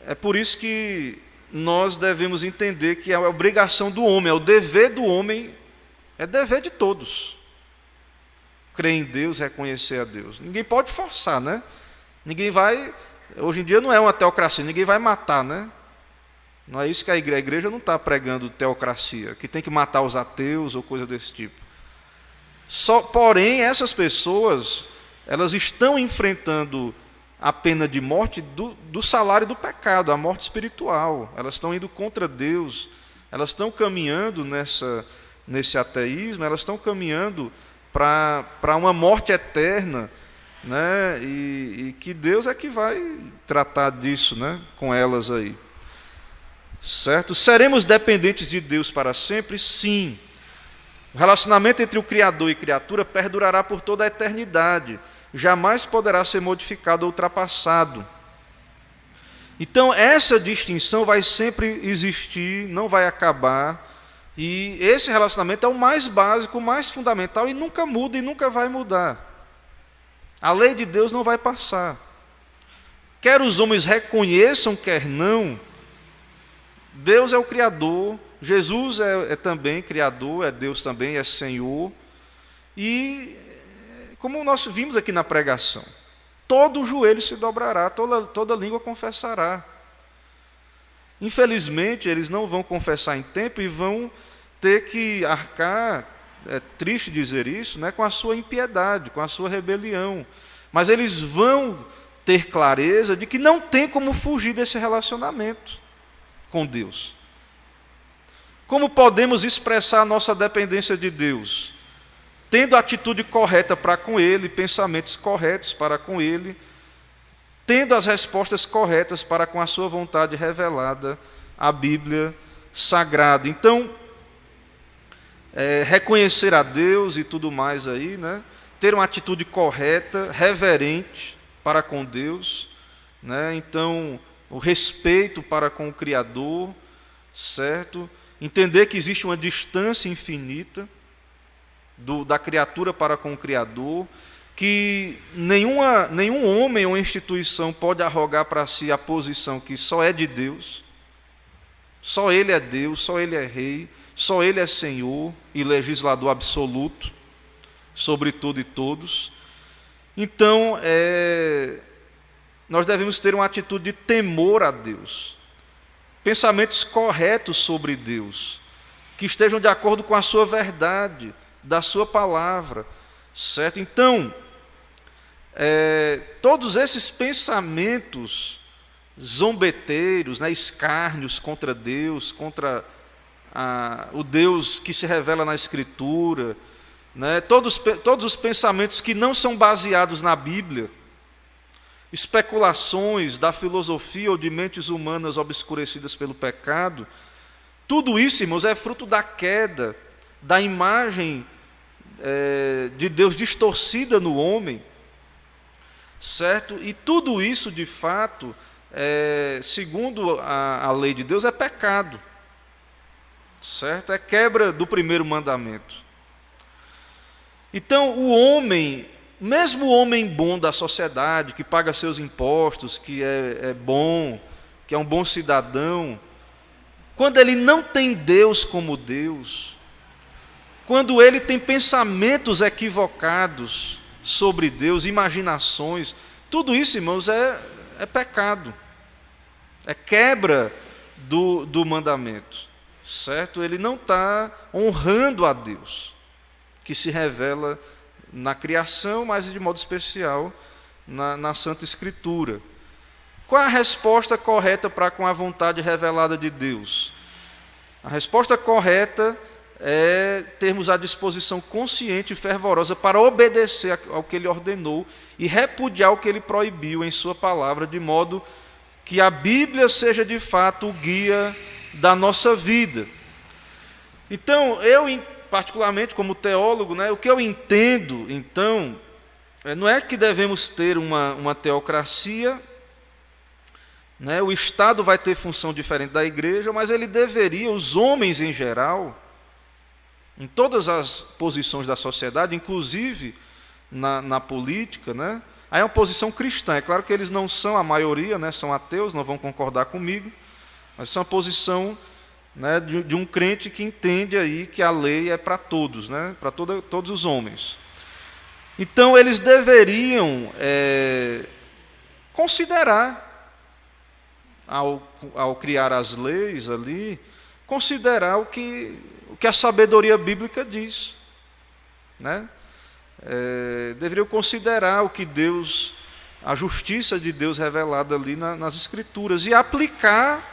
é por isso que nós devemos entender que é a obrigação do homem, é o dever do homem, é dever de todos. Crer em Deus, reconhecer a Deus. Ninguém pode forçar, né? Ninguém vai, hoje em dia não é uma teocracia, ninguém vai matar, né? Não é isso que a igreja não está pregando teocracia, que tem que matar os ateus ou coisa desse tipo. Porém, essas pessoas, elas estão enfrentando a pena de morte do salário do pecado, a morte espiritual. Elas estão indo contra Deus, elas estão caminhando nesse ateísmo, elas estão caminhando para uma morte eterna, né? E que Deus é que vai tratar disso, né, com elas aí. Certo? Seremos dependentes de Deus para sempre? Sim. O relacionamento entre o Criador e criatura perdurará por toda a eternidade. Jamais poderá ser modificado ou ultrapassado. Então, essa distinção vai sempre existir, não vai acabar, e esse relacionamento é o mais básico, o mais fundamental, e nunca muda e nunca vai mudar. A lei de Deus não vai passar. Quer os homens reconheçam, quer não, Deus é o Criador, Jesus é também Criador, é Deus também, é Senhor, e como nós vimos aqui na pregação, todo joelho se dobrará, toda língua confessará. Infelizmente, eles não vão confessar em tempo e vão ter que arcar, é triste dizer isso, né, com a sua impiedade, com a sua rebelião. Mas eles vão ter clareza de que não tem como fugir desse relacionamento com Deus. Como podemos expressar a nossa dependência de Deus? Tendo a atitude correta para com Ele, pensamentos corretos para com Ele, tendo as respostas corretas para com a sua vontade revelada, a Bíblia Sagrada. Então, reconhecer a Deus e tudo mais aí, né? Ter uma atitude correta, reverente para com Deus, né? Então, o respeito para com o Criador, certo? Entender que existe uma distância infinita da criatura para com o Criador, que nenhum homem ou instituição pode arrogar para si a posição que só é de Deus, só Ele é Deus, só Ele é Rei, só Ele é Senhor e legislador absoluto sobre tudo e todos. Então, nós devemos ter uma atitude de temor a Deus, pensamentos corretos sobre Deus, que estejam de acordo com a sua verdade, da sua palavra, certo? Então, todos esses pensamentos zombeteiros, né, escárnios contra Deus, contra o Deus que se revela na Escritura, né, todos os pensamentos que não são baseados na Bíblia, especulações da filosofia ou de mentes humanas obscurecidas pelo pecado, tudo isso, irmãos, é fruto da queda, da imagem de Deus distorcida no homem, certo? E tudo isso, de fato, segundo a lei de Deus, é pecado, certo? É quebra do primeiro mandamento. Então, o homem, mesmo o homem bom da sociedade, que paga seus impostos, que é bom, que é um bom cidadão, quando ele não tem Deus como Deus, quando ele tem pensamentos equivocados sobre Deus, imaginações, tudo isso, irmãos, é pecado, é quebra do mandamento, certo? Ele não está honrando a Deus, que se revela na criação, mas de modo especial na Santa Escritura. Qual a resposta correta para com a vontade revelada de Deus? A resposta correta é termos a disposição consciente e fervorosa para obedecer ao que Ele ordenou e repudiar o que Ele proibiu em Sua palavra, de modo que a Bíblia seja de fato o guia da nossa vida. Então, eu, particularmente como teólogo, o que eu entendo, então, não é que devemos ter uma teocracia, o Estado vai ter função diferente da igreja, mas ele deveria, os homens em geral, em todas as posições da sociedade, inclusive na política, aí é uma posição cristã. É claro que eles não são a maioria, são ateus, não vão concordar comigo, mas são uma posição de um crente que entende aí que a lei é para todos, para todos os homens. Então, eles deveriam considerar, ao criar as leis ali, considerar o que a sabedoria bíblica diz. Deveriam considerar o que Deus, a justiça de Deus revelada ali nas Escrituras, e aplicar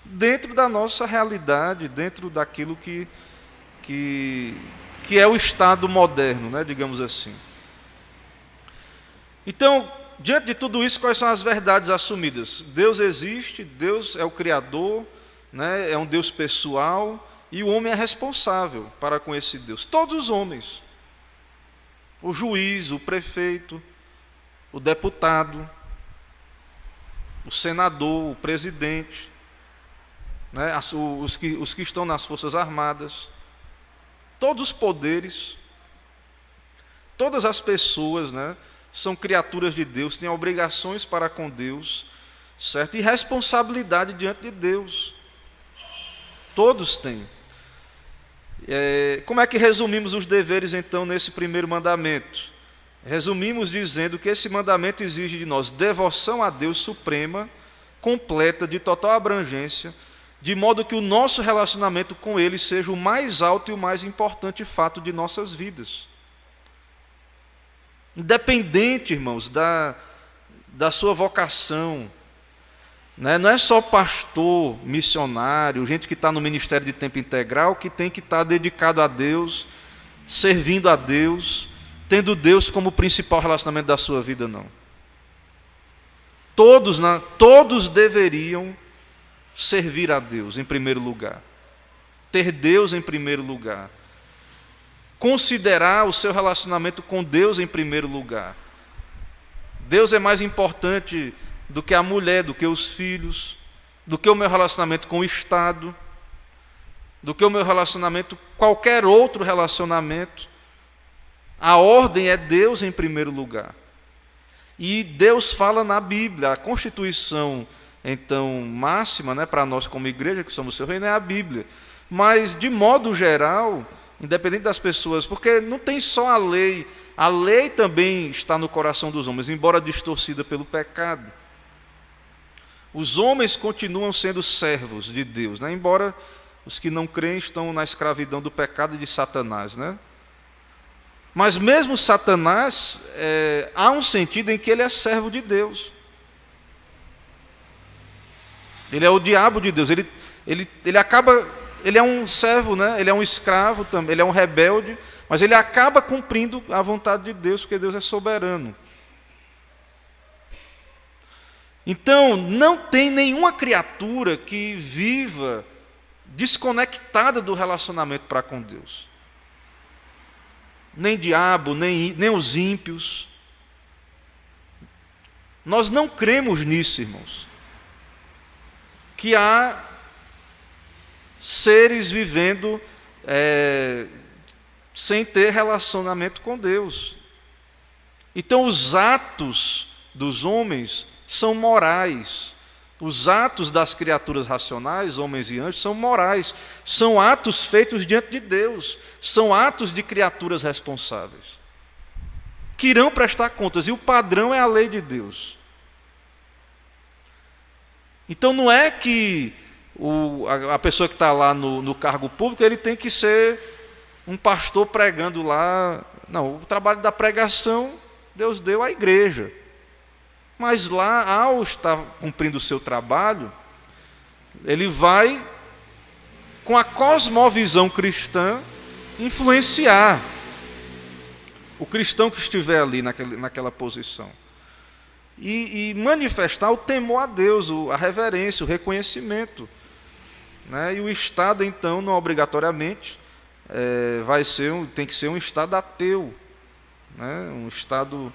dentro da nossa realidade, dentro daquilo que é o Estado moderno, digamos assim. Então, diante de tudo isso, quais são as verdades assumidas? Deus existe, Deus é o Criador, é um Deus pessoal, e o homem é responsável para com esse Deus. Todos os homens. O juiz, o prefeito, o deputado, o senador, o presidente, os que estão nas Forças Armadas, todos os poderes, todas as pessoas, são criaturas de Deus, têm obrigações para com Deus, certo? E responsabilidade diante de Deus. Todos têm. Como é que resumimos os deveres, então, nesse primeiro mandamento? Resumimos dizendo que esse mandamento exige de nós devoção a Deus suprema, completa, de total abrangência, de modo que o nosso relacionamento com Ele seja o mais alto e o mais importante fato de nossas vidas. Independente, irmãos, da sua vocação, não é só pastor, missionário, gente que está no ministério de tempo integral, que tem que estar dedicado a Deus, servindo a Deus, tendo Deus como principal relacionamento da sua vida, não. Todos deveriam servir a Deus em primeiro lugar, ter Deus em primeiro lugar, considerar o seu relacionamento com Deus em primeiro lugar. Deus é mais importante do que a mulher, do que os filhos, do que o meu relacionamento com o Estado, do que o meu relacionamento, qualquer outro relacionamento. A ordem é Deus em primeiro lugar. E Deus fala na Bíblia, a constituição, então, máxima, para nós como igreja, que somos o seu reino, é a Bíblia. Mas, de modo geral, independente das pessoas, porque não tem só a lei também está no coração dos homens, embora distorcida pelo pecado. Os homens continuam sendo servos de Deus, embora os que não creem estão na escravidão do pecado e de Satanás. Mas mesmo Satanás, há um sentido em que ele é servo de Deus. Ele é o diabo de Deus, ele acaba... Ele é um servo, ele é um escravo também, ele é um rebelde, mas ele acaba cumprindo a vontade de Deus, porque Deus é soberano. Então, não tem nenhuma criatura que viva desconectada do relacionamento para com Deus. Nem diabo, nem os ímpios. Nós não cremos nisso, irmãos. Que há seres vivendo sem ter relacionamento com Deus. Então, os atos dos homens são morais. Os atos das criaturas racionais, homens e anjos, são morais. São atos feitos diante de Deus. São atos de criaturas responsáveis, que irão prestar contas. E o padrão é a lei de Deus. Então, não é que a pessoa que está lá no cargo público, ele tem que ser um pastor pregando lá. Não, o trabalho da pregação, Deus deu à igreja. Mas lá, ao estar cumprindo o seu trabalho, ele vai, com a cosmovisão cristã, influenciar o cristão que estiver ali naquela posição. E manifestar o temor a Deus, a reverência, o reconhecimento. Né? E o Estado, então, não obrigatoriamente, tem que ser um Estado ateu, né? Um Estado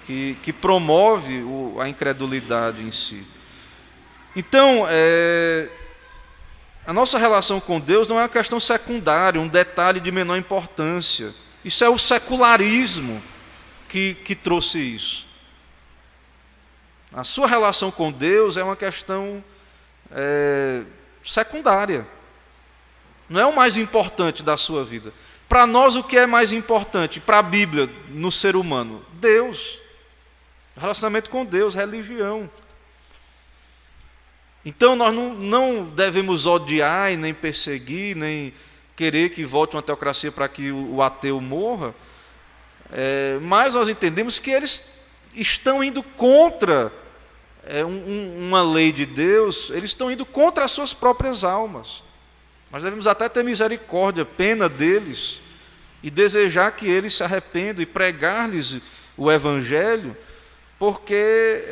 que promove a incredulidade em si. Então, a nossa relação com Deus não é uma questão secundária, um detalhe de menor importância. Isso é o secularismo que trouxe isso. A sua relação com Deus é uma questão secundária. Não é o mais importante da sua vida. Para nós, o que é mais importante? Para a Bíblia, no ser humano? Deus. Relacionamento com Deus, religião. Então, nós não devemos odiar e nem perseguir, nem querer que volte uma teocracia para que o ateu morra. Mas nós entendemos que eles estão indo contra uma lei de Deus, eles estão indo contra as suas próprias almas. Nós devemos até ter misericórdia, pena deles, e desejar que eles se arrependam e pregar-lhes o Evangelho, porque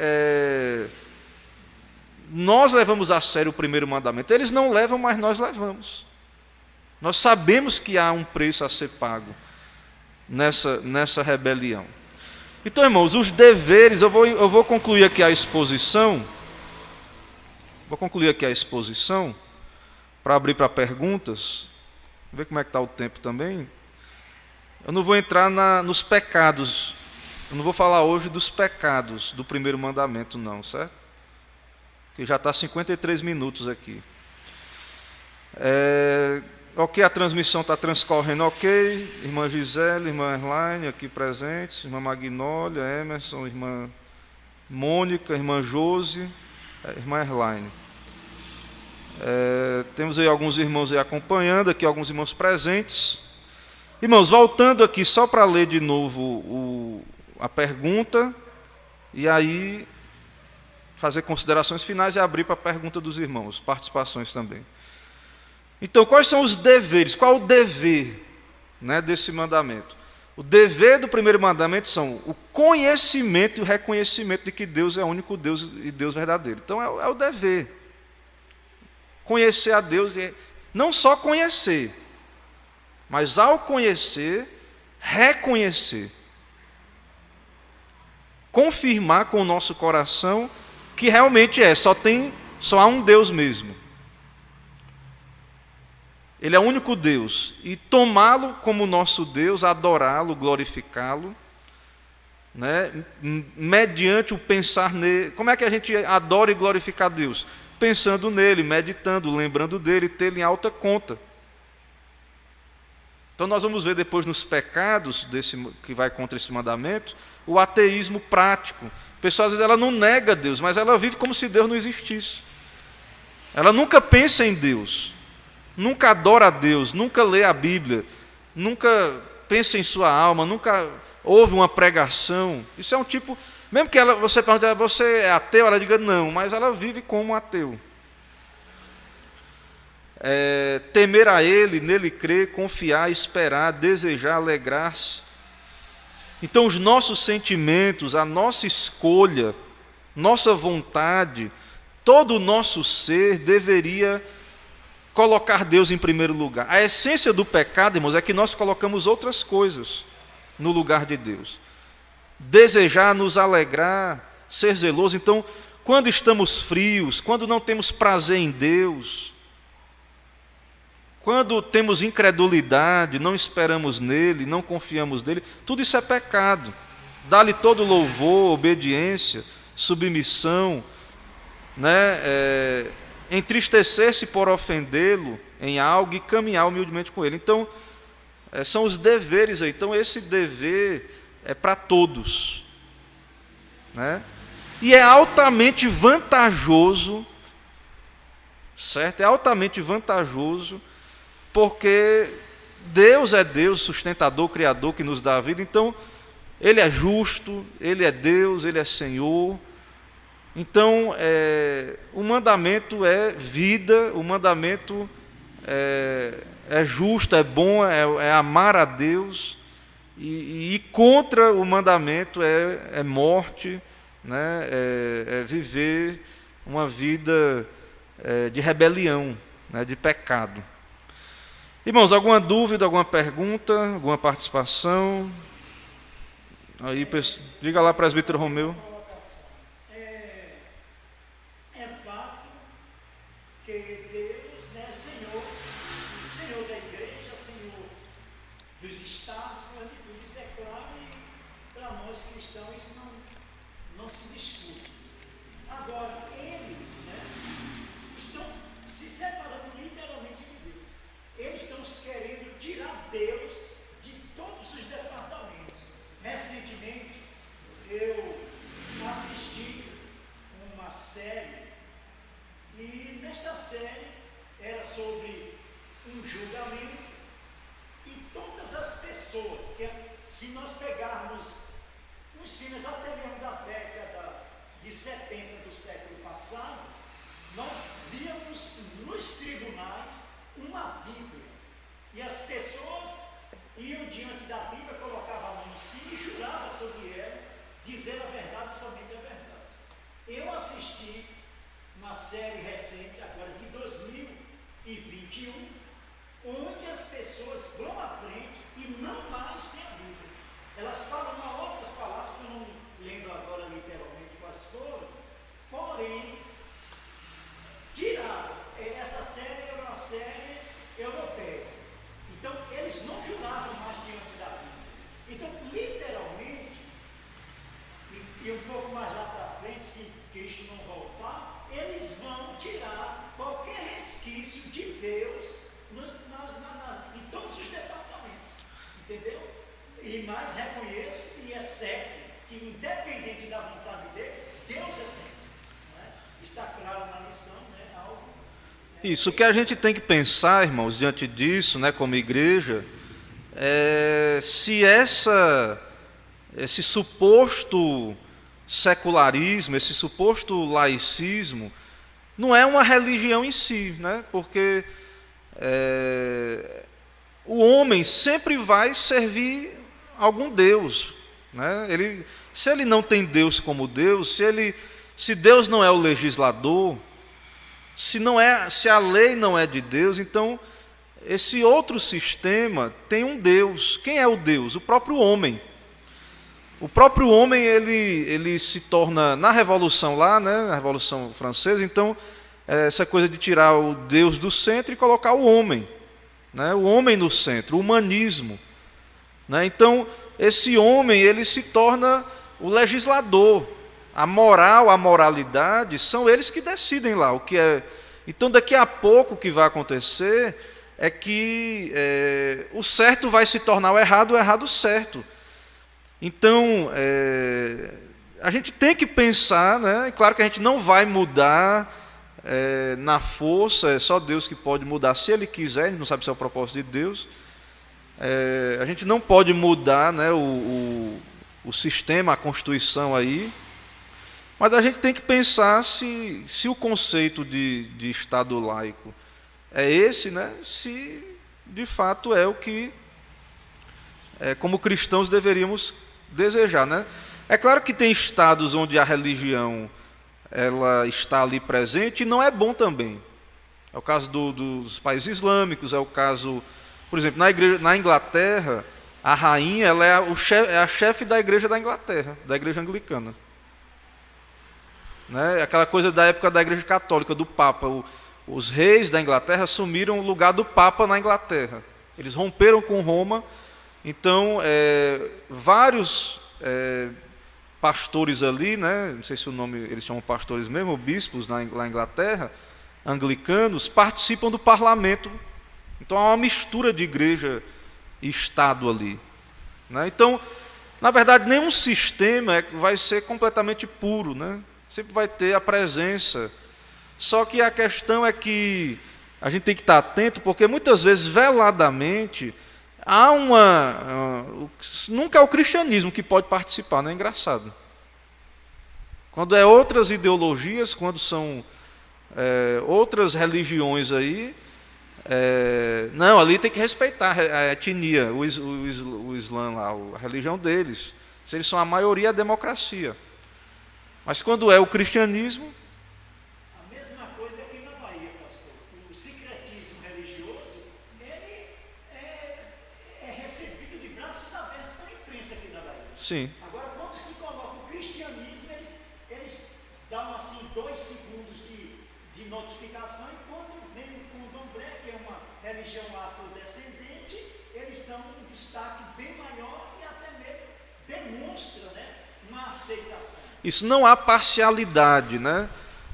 nós levamos a sério o primeiro mandamento. Eles não levam, mas nós levamos. Nós sabemos que há um preço a ser pago nessa rebelião. Então, irmãos, os deveres, eu vou concluir aqui a exposição. Vou concluir aqui a exposição, para abrir para perguntas. Vamos ver como é que está o tempo também. Eu não vou entrar nos pecados. Eu não vou falar hoje dos pecados do primeiro mandamento, não, certo? Que já está 53 minutos aqui. Ok, a transmissão está transcorrendo ok. Irmã Gisele, irmã Erlaine aqui presentes, irmã Magnólia, Emerson, irmã Mônica, irmã Josi, irmã Erlaine. Temos aí alguns irmãos aí acompanhando, aqui alguns irmãos presentes. Irmãos, voltando aqui só para ler de novo a pergunta, e aí fazer considerações finais e abrir para a pergunta dos irmãos, participações também. Então, quais são os deveres? Qual o dever, né, desse mandamento? O dever do primeiro mandamento são o conhecimento e o reconhecimento de que Deus é o único Deus e Deus verdadeiro. Então, é o dever. Conhecer a Deus, e não só conhecer, mas ao conhecer, reconhecer. Confirmar com o nosso coração que realmente só há um Deus mesmo. Ele é o único Deus. E tomá-lo como nosso Deus, adorá-lo, glorificá-lo, né, mediante o pensar nele. Como é que a gente adora e glorifica a Deus? Pensando nele, meditando, lembrando dele, tê-lo em alta conta. Então nós vamos ver depois nos pecados que vai contra esse mandamento, o ateísmo prático. A pessoa às vezes ela não nega Deus, mas ela vive como se Deus não existisse. Ela nunca pensa em Deus, nunca adora a Deus, nunca lê a Bíblia, nunca pensa em sua alma, nunca ouve uma pregação. Isso é um tipo, mesmo que você pergunte, você é ateu? Ela diga não, mas ela vive como ateu. Temer a Ele, nele crer, confiar, esperar, desejar, alegrar-se. Então os nossos sentimentos, a nossa escolha, nossa vontade, todo o nosso ser deveria colocar Deus em primeiro lugar. A essência do pecado, irmãos, é que nós colocamos outras coisas no lugar de Deus. Desejar, nos alegrar, ser zeloso. Então, quando estamos frios, quando não temos prazer em Deus, Quando temos incredulidade, não esperamos nele, não confiamos nele, tudo isso é pecado. Dá-lhe todo louvor, obediência, submissão, né? Entristecer-se por ofendê-lo em algo e caminhar humildemente com ele. Então, são os deveres aí. Então, esse dever é para todos, né? E é altamente vantajoso, certo? É altamente vantajoso, porque Deus é Deus, sustentador, criador, que nos dá a vida. Então, Ele é justo, Ele é Deus, Ele é Senhor. Então, o mandamento é vida, o mandamento é justo, é bom, é amar a Deus, e ir contra o mandamento é morte, né? É viver uma vida de rebelião, né? De pecado. Irmãos, alguma dúvida, alguma pergunta, alguma participação? Aí, diga lá, presbítero Romeu. Isso, o que a gente tem que pensar, irmãos, diante disso, né, como igreja, se esse suposto secularismo, esse suposto laicismo, não é uma religião em si, né? Porque o homem sempre vai servir algum Deus, né? Se ele não tem Deus como Deus, se Deus não é o legislador, se a lei não é de Deus, então esse outro sistema tem um Deus. Quem é o Deus? O próprio homem. O próprio homem, ele se torna, na Revolução lá, né, na Revolução Francesa, então, essa coisa de tirar o Deus do centro e colocar o homem, né, o homem no centro, o humanismo, né? Então, esse homem, ele se torna o legislador. A moral, a moralidade, são eles que decidem lá o que é. Então, daqui a pouco, o que vai acontecer é que o certo vai se tornar o errado certo. Então, a gente tem que pensar, né? Claro que a gente não vai mudar na força, é só Deus que pode mudar, se Ele quiser, a gente não sabe se é o propósito de Deus. A gente não pode mudar, né, o sistema, a Constituição aí, mas a gente tem que pensar se o conceito de Estado laico é esse, né, se de fato é o que, como cristãos, deveríamos desejar, né? É claro que tem estados onde a religião ela está ali presente e não é bom também. É o caso dos países islâmicos, é o caso, por exemplo, na Inglaterra, a rainha ela é a chefe da igreja da Inglaterra, da igreja anglicana. Né? Aquela coisa da época da igreja católica, do Papa. os reis da Inglaterra assumiram o lugar do Papa na Inglaterra. Eles romperam com Roma, então vários pastores ali, né, não sei se o nome, eles chamam pastores mesmo, bispos lá na Inglaterra, anglicanos, participam do parlamento. Então há uma mistura de igreja e Estado ali, né? Então, na verdade, nenhum sistema vai ser completamente puro, né? Sempre vai ter a presença. Só que a questão é que a gente tem que estar atento, porque muitas vezes, veladamente, há nunca é o cristianismo que pode participar, não é engraçado? Quando é outras ideologias, quando são outras religiões aí, não, ali tem que respeitar a etnia, o Islã lá, a religião deles. Se eles são a maioria, é a democracia. Mas quando é o cristianismo... A mesma coisa aqui na Bahia, pastor. O secretismo religioso, ele é recebido de braços abertos pela imprensa aqui na Bahia. Sim. Agora, quando se coloca o cristianismo, eles dão assim 2 segundos de notificação, e quando vem o candomblé, que é uma religião afrodescendente, eles dão um destaque bem maior e até mesmo demonstra, né, uma aceitação. Isso, não há parcialidade, né?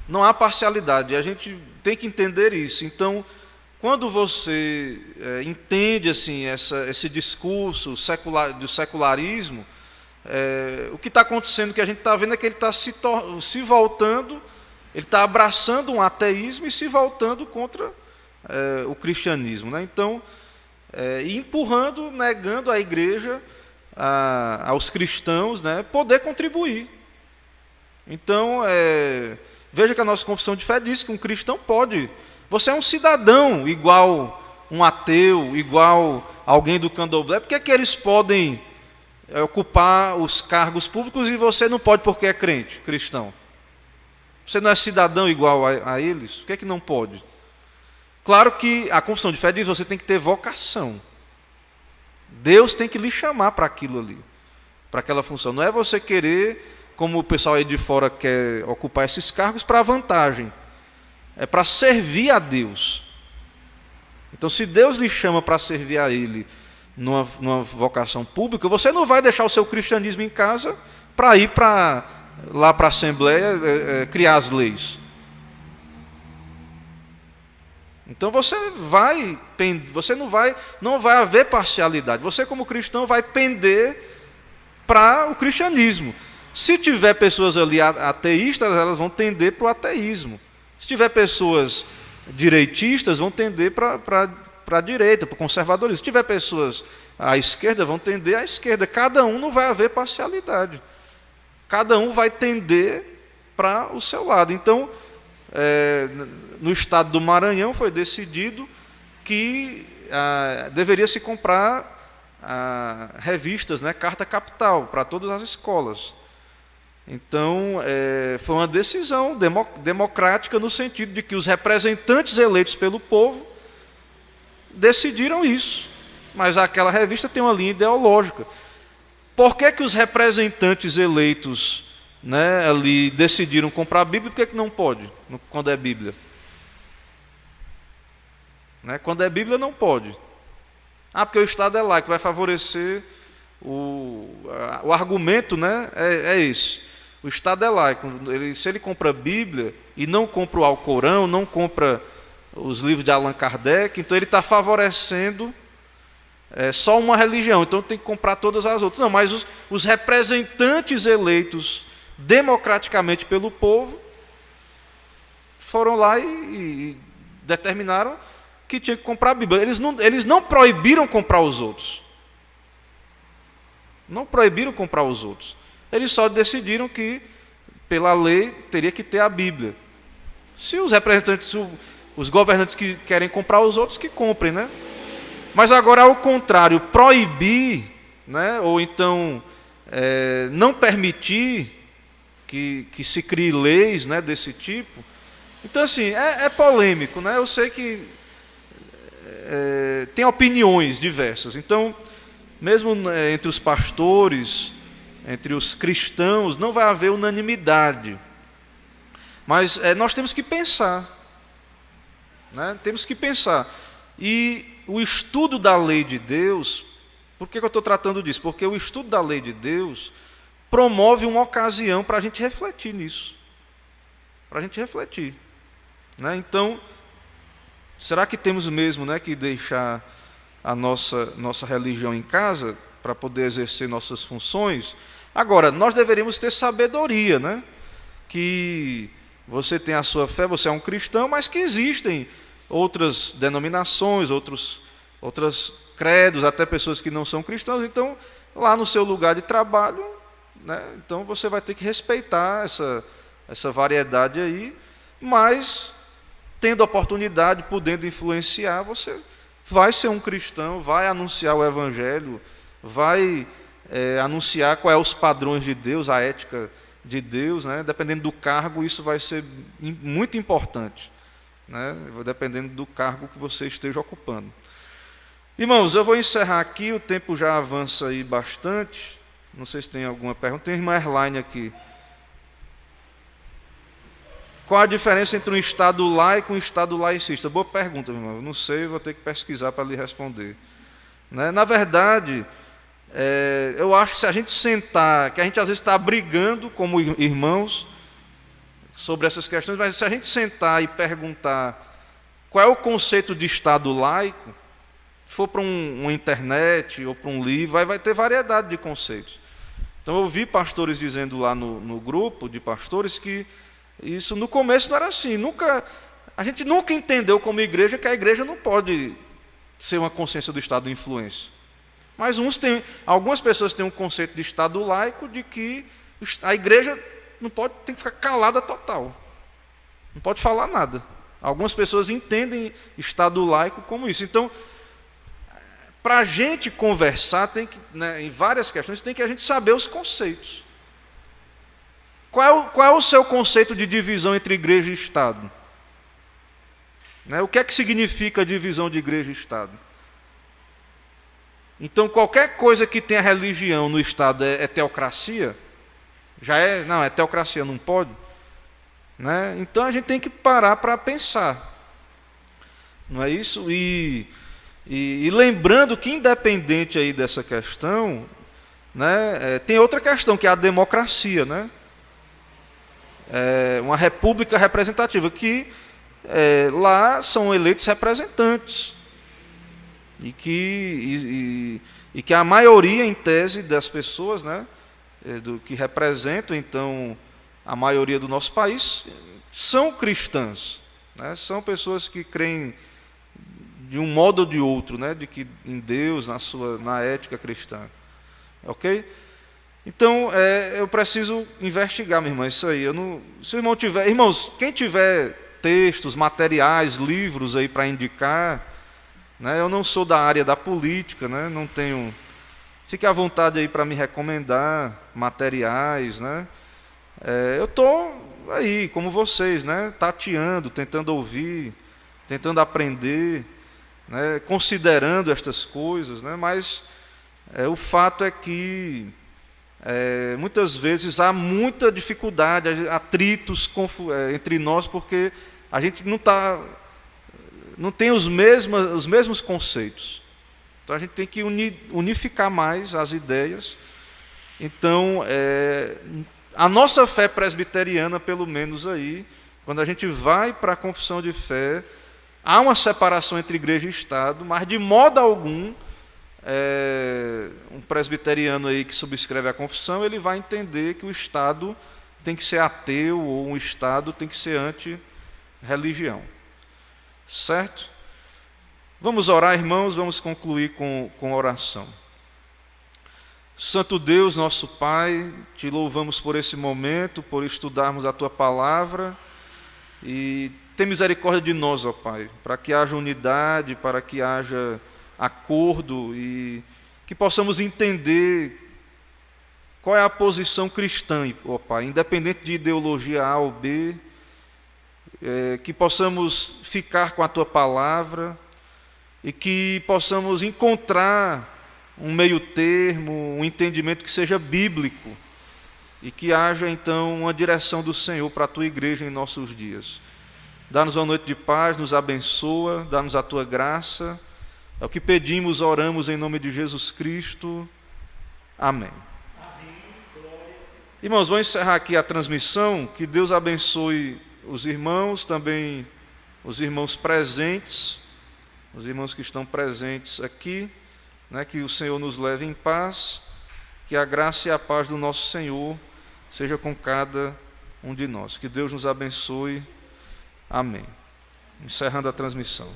Não há parcialidade, a gente tem que entender isso. Então, quando você entende assim, esse discurso do secularismo, o que está acontecendo, que a gente está vendo é que ele está se voltando, ele está abraçando um ateísmo e se voltando contra o cristianismo, né? Então, empurrando, negando à igreja, aos cristãos, né, poder contribuir. Então, veja que a nossa confissão de fé diz que um cristão pode. Você é um cidadão igual um ateu, igual alguém do candomblé. Por que é que eles podem ocupar os cargos públicos e você não pode porque é crente, cristão? Você não é cidadão igual a eles? Por que é que não pode? Claro que a confissão de fé diz que você tem que ter vocação. Deus tem que lhe chamar para aquilo ali, para aquela função. Não é você querer, como o pessoal aí de fora quer ocupar esses cargos para vantagem. É para servir a Deus. Então, se Deus lhe chama para servir a Ele numa vocação pública, você não vai deixar o seu cristianismo em casa para ir lá para a Assembleia criar as leis. Então não vai haver parcialidade. Você, como cristão, vai pender para o cristianismo. Se tiver pessoas ali ateístas, elas vão tender para o ateísmo. Se tiver pessoas direitistas, vão tender para a direita, para o conservadorismo. Se tiver pessoas à esquerda, vão tender à esquerda. Cada um, não vai haver parcialidade. Cada um vai tender para o seu lado. Então, no estado do Maranhão foi decidido que deveria se comprar revistas, né, Carta Capital, para todas as escolas. Então, foi uma decisão democrática no sentido de que os representantes eleitos pelo povo decidiram isso. Mas aquela revista tem uma linha ideológica. Por que os representantes eleitos, né, ali decidiram comprar a Bíblia? Por que não pode, quando é Bíblia? Né? Quando é Bíblia, não pode. Porque o Estado é laico, vai favorecer o argumento, né, é esse. O Estado é laico. Se ele compra a Bíblia e não compra o Alcorão, não compra os livros de Allan Kardec, então ele está favorecendo só uma religião, então tem que comprar todas as outras. Não, mas os representantes eleitos democraticamente pelo povo foram lá e determinaram que tinha que comprar a Bíblia. Eles não proibiram comprar os outros. Não proibiram comprar os outros. Eles só decidiram que, pela lei, teria que ter a Bíblia. Se os representantes, os governantes que querem comprar os outros, que comprem, né? Mas agora, ao contrário, proibir, né, ou então não permitir que se crie leis, né, desse tipo. Então, assim, é polêmico, né? Eu sei que tem opiniões diversas. Então, mesmo entre os pastores, entre os cristãos, não vai haver unanimidade. Mas nós temos que pensar. né? Temos que pensar. E o estudo da lei de Deus, por que eu estou tratando disso? Porque o estudo da lei de Deus promove uma ocasião para a gente refletir nisso. Para a gente refletir, né? Então, será que temos mesmo, né, que deixar a nossa religião em casa para poder exercer nossas funções? Agora, nós deveríamos ter sabedoria, né? Que você tem a sua fé, você é um cristão, mas que existem outras denominações, outros credos, até pessoas que não são cristãos. Então, lá no seu lugar de trabalho, né, então você vai ter que respeitar essa variedade aí, mas tendo oportunidade, podendo influenciar, você vai ser um cristão, vai anunciar o evangelho, vai anunciar quais são os padrões de Deus, a ética de Deus, né? Dependendo do cargo, isso vai ser muito importante, né? Dependendo do cargo que você esteja ocupando. Irmãos, eu vou encerrar aqui, o tempo já avança aí bastante. Não sei se tem alguma pergunta. Tem a irmã Erline aqui. Qual a diferença entre um Estado laico e um Estado laicista? Boa pergunta, meu irmão. Eu não sei, vou ter que pesquisar para lhe responder. Né? Na verdade, eu acho que se a gente sentar, que a gente às vezes está brigando como irmãos sobre essas questões, mas se a gente sentar e perguntar qual é o conceito de Estado laico, se for para uma internet ou para um livro, vai ter variedade de conceitos. Então eu vi pastores dizendo lá no grupo de pastores que isso no começo não era assim. A gente nunca entendeu como igreja que a igreja não pode ser uma consciência do Estado de influência. Mas algumas pessoas têm um conceito de Estado laico de que a igreja tem que ficar calada total. Não pode falar nada. Algumas pessoas entendem Estado laico como isso. Então, para a gente conversar, né, em várias questões, tem que a gente saber os conceitos. Qual é o seu conceito de divisão entre igreja e Estado? Né, o que é que significa a divisão de igreja e Estado? Então, qualquer coisa que tenha religião no Estado é teocracia? Não, é teocracia, não pode? Né? Então, a gente tem que parar para pensar. Não é isso? E lembrando que, independente aí dessa questão, né, tem outra questão, que é a democracia, né? Uma república representativa, que lá são eleitos representantes, e que a maioria, em tese, das pessoas, né, que representam, então, a maioria do nosso país, são cristãs, né? São pessoas que creem de um modo ou de outro, né, em Deus, na ética cristã. Ok? Então, eu preciso investigar, minha irmã, isso aí. Se o irmão tiver... Irmãos, quem tiver textos, materiais, livros aí para indicar, né, eu não sou da área da política, né, não tenho... Fique à vontade aí para me recomendar materiais, né? Eu estou aí, como vocês, né, tateando, tentando ouvir, tentando aprender, né, considerando estas coisas, né, mas o fato é que muitas vezes há muita dificuldade, atritos entre nós, porque a gente não tem os mesmos conceitos. Então a gente tem que unificar mais as ideias. Então, a nossa fé presbiteriana, pelo menos aí, quando a gente vai para a confissão de fé, há uma separação entre igreja e Estado, mas de modo algum, um presbiteriano aí que subscreve a confissão, ele vai entender que o Estado tem que ser ateu, ou um Estado tem que ser anti-religião. Certo? Vamos orar, irmãos, vamos concluir com oração. Santo Deus, nosso Pai, te louvamos por esse momento, por estudarmos a Tua Palavra, e tem misericórdia de nós, ó Pai, para que haja unidade, para que haja acordo e que possamos entender qual é a posição cristã, ó Pai, independente de ideologia A ou B, que possamos ficar com a Tua Palavra e que possamos encontrar um meio termo, um entendimento que seja bíblico e que haja então uma direção do Senhor para a Tua igreja em nossos dias. Dá-nos uma noite de paz, nos abençoa, dá-nos a tua graça. É o que pedimos, oramos em nome de Jesus Cristo. Amém. Irmãos, vou encerrar aqui a transmissão. Que Deus abençoe os irmãos, também os irmãos presentes, os irmãos que estão presentes aqui, né? Que o Senhor nos leve em paz, que a graça e a paz do nosso Senhor seja com cada um de nós. Que Deus nos abençoe. Amém. Encerrando a transmissão.